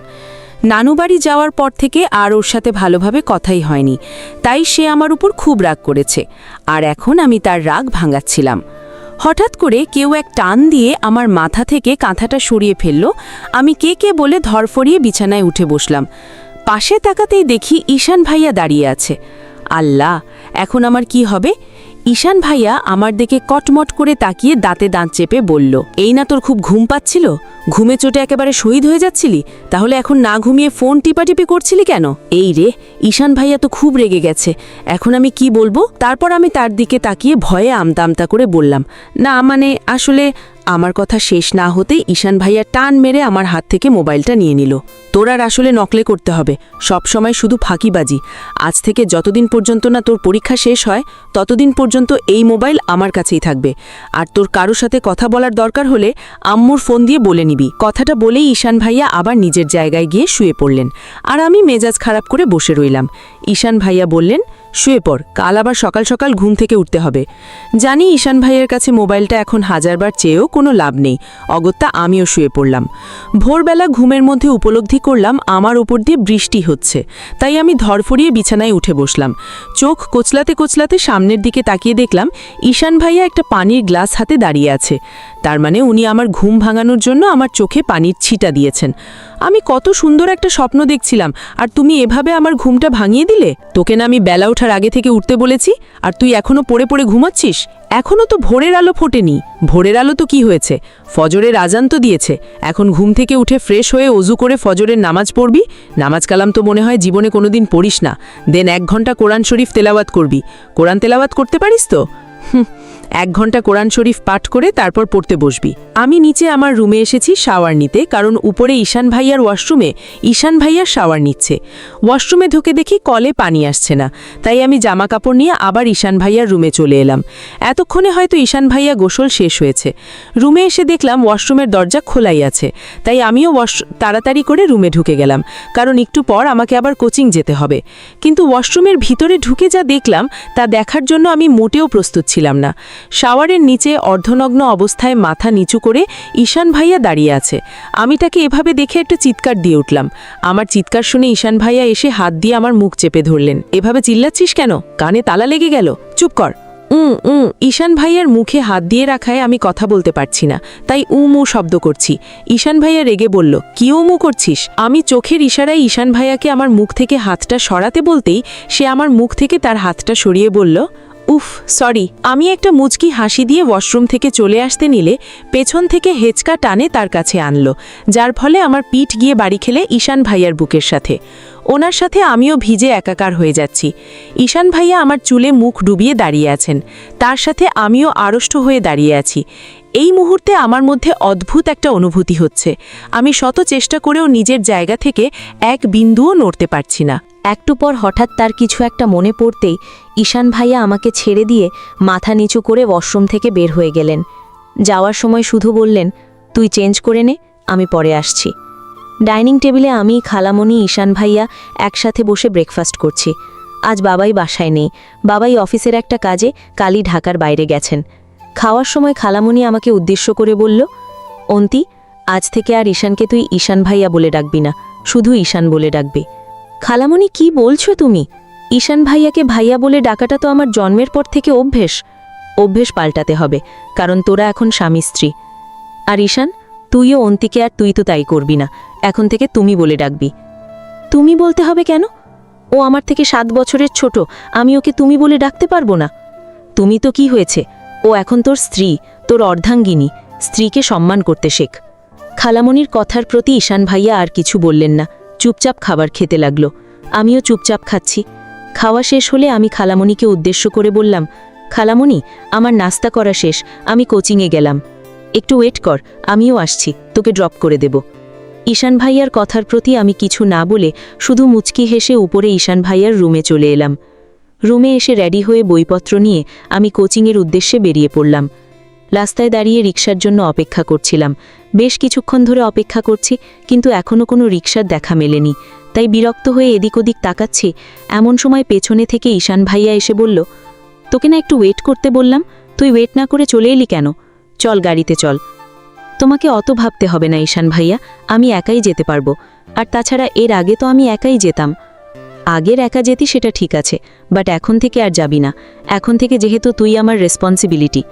নানুবাড়ি যাওয়ার পর থেকে আর ওর সাথে ভালোভাবে কথাই হয়নি, তাই সে আমার উপর খুব রাগ করেছে, আর এখন আমি তার রাগ ভাঙাচ্ছিলাম। হঠাৎ করে কেউ এক টান দিয়ে আমার মাথা থেকে কাঁথাটা সরিয়ে ফেলল। আমি কে কে বলে ধরফরিয়ে বিছানায় উঠে বসলাম। পাশে তাকাতেই দেখি ঈশান ভাইয়া দাঁড়িয়ে আছে। আল্লাহ, এখন আমার কি হবে? ঈশান ভাইয়া আমার দিকে কটমট করে তাকিয়ে দাঁতে দাঁত চেপে বলল, এই না তোর খুব ঘুম পাচ্ছিল? ঘুমে চোটে একেবারে শহীদ হয়ে যাচ্ছিলি, তাহলে এখন না ঘুমিয়ে ফোন টিপাটিপি করছিলি কেন? এই রে, ঈশান ভাইয়া তো খুব রেগে গেছে, এখন আমি কি বলবো? তারপর আমি তার দিকে তাকিয়ে ভয়ে আমতা আমতা করে বললাম, না আসলে আমার কথা শেষ না হতেই ঈশান ভাইয়া টান মেরে আমার হাত থেকে মোবাইলটা নিয়ে নিল। তোর আর আসলে নকলে করতে হবে, সব সময় শুধু ফাঁকিবাজি। আজ থেকে যতদিন পর্যন্ত না তোর পরীক্ষা শেষ হয় ততদিন পর্যন্ত এই মোবাইল আমার কাছেই থাকবে। আর তোর কারোর সাথে কথা বলার দরকার হলে আম্মুর ফোন দিয়ে বলে নিবি। কথাটা বলেই ঈশান ভাইয়া আবার নিজের জায়গায় গিয়ে শুয়ে পড়লেন, আর আমি মেজাজ খারাপ করে বসে রইলাম। ঈশান ভাইয়া বললেন, শুয়ে পড়, কাল আবার সকাল সকাল ঘুম থেকে উঠতে হবে। জানি ঈশান ভাইয়ের কাছে মোবাইলটা এখন হাজারবার চেয়েও কোনো লাভ নেই, অগত্যা আমিও শুয়ে পড়লাম। ভোরবেলা ঘুমের মধ্যে উপলব্ধি করলাম আমার উপর দিয়ে বৃষ্টি হচ্ছে, তাই আমি ধরফড়িয়ে বিছানায় উঠে বসলাম। চোখ কোচলাতে কোচলাতে সামনের দিকে তাকিয়ে দেখলাম ঈশান ভাইয়া একটা পানির গ্লাস হাতে দাঁড়িয়ে আছে। তার মানে উনি আমার ঘুম ভাঙানোর জন্য আমার চোখে পানির ছিটা দিয়েছেন। আমি কত সুন্দর একটা স্বপ্ন দেখছিলাম, আর তুমি এভাবে আমার ঘুমটা ভাঙিয়ে দিলে। তোকে না আমি বেলা ওঠার আগে থেকে উঠতে বলেছি, আর তুই এখনো পড়ে পড়ে ঘুমাচ্ছিস? এখনো তো ভোরের আলো ফোটেনি। ভোরের আলো তো কি হয়েছে, ফজরের আজান তো দিয়েছে। এখন ঘুম থেকে উঠে ফ্রেশ হয়ে অজু করে ফজরের নামাজ পড়বি। নামাজ কালাম তো মনে হয় জীবনে কোনোদিন পড়িস না। দেন 1 ঘন্টা কোরআন শরীফ তেলাওয়াত করবি। কোরআন তেলাওয়াত করতে পারিস তো? 1 ঘন্টা কোরআন শরীফ পাঠ করে তারপর পড়তে বসবি। আমি নিচে আমার রুমে এসেছি শাওয়ার নিতে, কারণ উপরে ঈশান ভাইয়ার ওয়াশরুমে ঈশান ভাইয়া শাওয়ার নিচ্ছে। ওয়াশরুমে ঢুকে দেখি কলে পানি আসছে না, তাই আমি জামা কাপড় নিয়ে আবার ঈশান ভাইয়ার রুমে চলে এলাম। এতক্ষণে হয়তো ঈশান ভাইয়া গোসল শেষ হয়েছে। রুমে এসে দেখলাম ওয়াশরুমের দরজা খোলাই আছে, তাই আমিও তাড়াতাড়ি করে রুমে ঢুকে গেলাম, কারণ একটু পর আমাকে আবার কোচিং যেতে হবে। কিন্তু ওয়াশরুমের ভিতরে ঢুকে যা দেখলাম তা দেখার জন্য আমি মোটেও প্রস্তুত ছিলাম না। শাওয়ারের নিচে অর্ধনগ্ন অবস্থায় মাথা নিচু করে ঈশান ভাইয়া দাঁড়িয়ে আছে। আমি তাকে এভাবে দেখে একটা চিৎকার দিয়ে উঠলাম। আমার চিৎকার শুনে ঈশান ভাইয়া এসে হাত দিয়ে আমার মুখ চেপে ধরলেন। এভাবে চিল্লাচ্ছিস কেন? কানে তালা লেগে গেল? চুপ কর। ঈশান ভাইয়ার মুখে হাত দিয়ে রাখায় আমি কথা বলতে পারছি না, তাই মু শব্দ করছি। ঈশান ভাইয়া রেগে বলল, কি মু করছিস? আমি চোখের ইশারায় ঈশান ভাইয়াকে আমার মুখ থেকে হাতটা সরাতে বলতেই সে আমার মুখ থেকে তার হাতটা সরিয়ে বলল, উফ সরি। আমি একটা মুচকি হাসি দিয়ে ওয়াশরুম থেকে চলে আসতে নিলে পেছন থেকে হেঁচকা টানে তার কাছে আনলো, যার ফলে আমার পিঠ গিয়ে বাড়ি খেলে ঈশান ভাইয়ার বুকের সাথে। ওনার সাথে আমিও ভিজে একাকার হয়ে যাচ্ছি। ঈশান ভাইয়া আমার চুলে মুখ ডুবিয়ে দাঁড়িয়ে আছেন, তার সাথে আমিও আড়ষ্ট হয়ে দাঁড়িয়ে আছি। এই মুহূর্তে আমার মধ্যে অদ্ভুত একটা অনুভূতি হচ্ছে। আমি শত চেষ্টা করেও নিজের জায়গা থেকে এক বিন্দুও নড়তে পারছি না। একটু পর হঠাৎ তার কিছু একটা মনে পড়তেই ঈশান ভাইয়া আমাকে ছেড়ে দিয়ে মাথা নিচু করে ওয়াশরুম থেকে বের হয়ে গেলেন। যাওয়ার সময় শুধু বললেন, তুই চেঞ্জ করে নে, আমি পরে আসছি। ডাইনিং টেবিলে আমি, খালামণি, ঈশান ভাইয়া একসাথে বসে ব্রেকফাস্ট করছি। আজ বাবাই বাসায় নেই, বাবাই অফিসের একটা কাজে কালই ঢাকার বাইরে গেছেন। খাওয়ার সময় খালামণি আমাকে উদ্দেশ্য করে বলল, অন্তি, আজ থেকে আর ঈশানকে তুই ঈশান ভাইয়া বলে ডাকবি না, শুধু ঈশান বলে ডাকবি। খালামণি, কি বলছো তুমি? ঈশান ভাইয়াকে ভাইয়া বলে ডাকাটা তো আমার জন্মের পর থেকে অভ্যেস পাল্টাতে হবে, কারণ তোরা এখন স্বামী স্ত্রী। আর ঈশান, তুইও অন্তিকে আর তুই তো তাই করবি না, এখন থেকে তুমি বলে ডাকবি। তুমি বলতে হবে কেন? ও আমার থেকে 7 বছরের ছোট, আমি ওকে তুমি বলে ডাকতে পারবো না? তুমি তো কি হয়েছে, ও এখন তোর স্ত্রী, তোর অর্ধাঙ্গিনী। স্ত্রীকে সম্মান করতে শেখ। খালামণির কথার প্রতি ঈশান ভাইয়া আর কিছু বললেন না, চুপচাপ খাবার খেতে লাগলো। আমিও চুপচাপ খাচ্ছি। খাওয়া শেষ হলে আমি খালামণিকে উদ্দেশ্য করে বললাম, খালামণি, আমার নাস্তা করা শেষ, আমি কোচিংয়ে গেলাম, একটু ওয়েট কর, আমিও আসছি, তোকে ড্রপ করে দেব। ঈশান ভাইয়ার কথার প্রতি আমি কিছু না বলে শুধু মুচকি হেসে উপরে ঈশান ভাইয়ার রুমে চলে এলাম। রুমে এসে রেডি হয়ে বইপত্র নিয়ে আমি কোচিংয়ের উদ্দেশ্যে বেরিয়ে পড়লাম। রাস্তায় দাঁড়িয়ে রিকশার জন্য অপেক্ষা করছিলাম। বেশ কিছুক্ষণ ধরে অপেক্ষা করছি, কিন্তু এখনও কোনো রিকশার দেখা মেলেনি, তাই বিরক্ত হয়ে এদিক ওদিক তাকাচ্ছি। এমন সময় পেছনে থেকে ঈশান ভাইয়া এসে বলল, তোকে না একটু ওয়েট করতে বললাম, তুই ওয়েট না করে চলে এলি কেন? চল, গাড়িতে চল। তোমাকে অত ভাবতে হবে না ঈশান ভাইয়া, আমি একাই যেতে পারবো। আর তাছাড়া এর আগে তো আমি একাই যেতাম। আগের একা যেতি সেটা ঠিক আছে, বাট এখন থেকে আর যাবি না। এখন থেকে যেহেতু তুই আমার রেসপন্সিবিলিটি,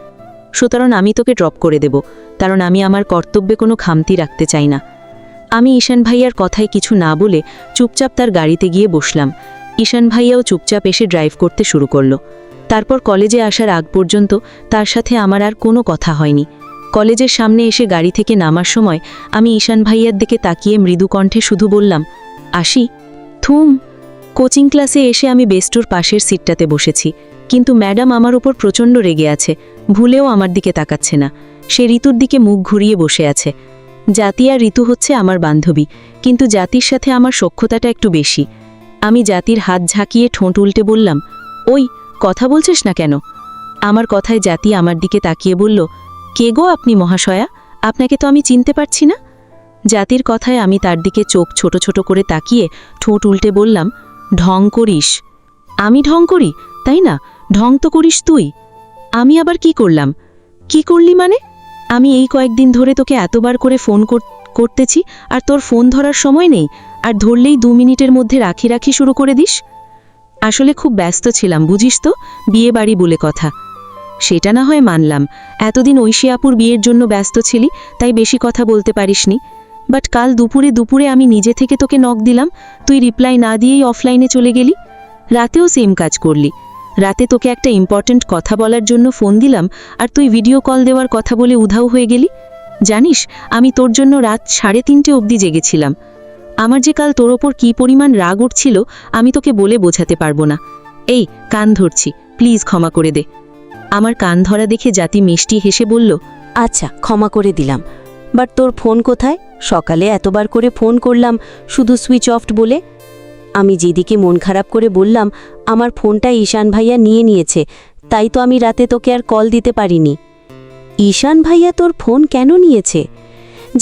সুতরাং আমি তোকে ড্রপ করে দেব, কারণ আমি আমার কর্তব্যে কোনো খামতি রাখতে চাই না। আমি ঈশান ভাইয়ার কথায় কিছু না বলে চুপচাপ তার গাড়িতে গিয়ে বসলাম। ঈশান ভাইয়াও চুপচাপ এসে ড্রাইভ করতে শুরু করলো। তারপর কলেজে আসার আগ পর্যন্ত তার সাথে আমার আর কোনো কথা হয়নি। কলেজের সামনে এসে গাড়ি থেকে নামার সময় আমি ঈশান ভাইয়ার দিকে তাকিয়ে মৃদু কণ্ঠে শুধু বললাম, আসি। থুম। কোচিং ক্লাসে এসে আমি বেস্টুর পাশের সিটটাতে বসেছি, কিন্তু ম্যাডাম আমার উপর প্রচণ্ড রেগে আছে, ভুলেও আমার দিকে তাকাচ্ছে না। সে ঋতুর দিকে মুখ ঘুরিয়ে বসে আছে। জাতি আর ঋতু হচ্ছে আমার বান্ধবী, কিন্তু জাতির সাথে আমার সখ্যতাটা একটু বেশি। আমি জাতির হাত ঝাঁকিয়ে ঠোঁট উল্টে বললাম, ওই কথা বলছিস না কেন? আমার কথায় জাতি আমার দিকে তাকিয়ে বলল, কে গো আপনি মহাশয়া? আপনাকে তো আমি চিনতে পারছি না। জাতির কথায় আমি তার দিকে চোখ ছোট ছোট করে তাকিয়ে ঠোঁট উল্টে বললাম, ঢং করিস? আমি ঢং করি? তাই না, ঢং তো করিস তুই। আমি আবার কি করলাম? কি করলি মানে? আমি এই কয়েকদিন ধরে তোকে এতবার করে ফোন করতেছি, আর তোর ফোন ধরার সময় নেই, আর ধরলেই 2 মিনিটের মধ্যে রাখি শুরু করে দিস। আসলে খুব ব্যস্ত ছিলাম, বুঝিস তো, বিয়ে বাড়ি বলে কথা। সেটা না হয় মানলাম, এতদিন ঐশী আপুর বিয়ের জন্য ব্যস্ত ছিলি, তাই বেশি কথা বলতে পারিসনি। বাট কাল দুপুরে আমি নিজে থেকে তোকে নক দিলাম, তুই রিপ্লাই না দিয়েই অফলাইনে চলে গেলি। রাতেও সেম কাজ করলি। রাতে তোকে একটা ইম্পর্ট্যান্ট কথা বলার জন্য ফোন দিলাম, আর তুই ভিডিও কল দেওয়ার কথা বলে উধাও হয়ে গেলি। জানিস, আমি তোর জন্য রাত 3:30 অবধি জেগেছিলাম। আমার যে কাল তোর ওপর কী পরিমাণ রাগ উঠছিল আমি তোকে বলে বোঝাতে পারবো না। এই কান ধরছি, প্লিজ ক্ষমা করে দে। আমার কান ধরা দেখে জাতি মিষ্টি হেসে বলল, আচ্ছা, ক্ষমা করে দিলাম, বাট তোর ফোন কোথায়? সকালে এতবার করে ফোন করলাম, শুধু সুইচ অফ বলে। আমি যেদিকে মন খারাপ করে বললাম আমার ফোনটা ঈশান ভাইয়া নিয়ে নিয়েছে, তাই তো আমি রাতে তোকে আর কল দিতে পারিনি। ঈশান ভাইয়া তোর ফোন কেন নিয়েছে?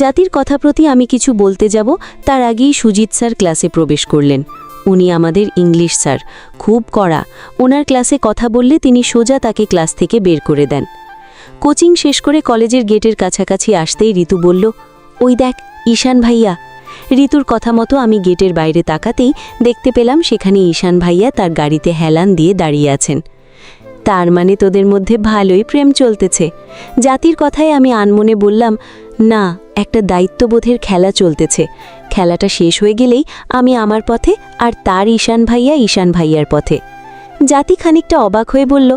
জাতির কথা প্রতি আমি কিছু বলতে যাব, তার আগেই সুজিত স্যার ক্লাসে প্রবেশ করলেন। উনি আমাদের ইংলিশ স্যার, খুব কড়া। ওনার ক্লাসে কথা বললে তিনি সোজা তাকে ক্লাস থেকে বের করে দেন। কোচিং শেষ করে কলেজের গেটের কাছাকাছি আসতেই ঋতু বলল, ওই দেখ ঈশান ভাইয়া। ঋতুর কথা মতো আমি গেটের বাইরে তাকাতেই দেখতে পেলাম সেখানে ঈশান ভাইয়া তার গাড়িতে হেলান দিয়ে দাঁড়িয়ে আছেন। তার মানে তোদের মধ্যে ভালোই প্রেম চলতেছে। জাতির কথায় আমি আনমনে বললাম, না, একটা দায়িত্ববোধের খেলা চলতেছে। খেলাটা শেষ হয়ে গেলেই আমি আমার পথে, আর তার ঈশান ভাইয়ার পথে। জাতি খানিকটা অবাক হয়ে বলল,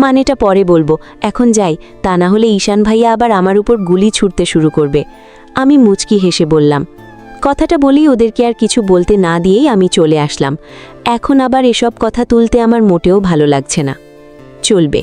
মানেটা পরে বলবো, এখন যাই, তা না হলে ঈশান ভাইয়া আবার আমার উপর গুলি ছুটতে শুরু করবে। আমি মুচকি হেসে বললাম। কথাটা বলেই ওদেরকে আর কিছু বলতে না দিয়েই আমি চলে আসলাম। এখন আবার এসব কথা তুলতে আমার মোটেও ভালো লাগছে না। চলবে।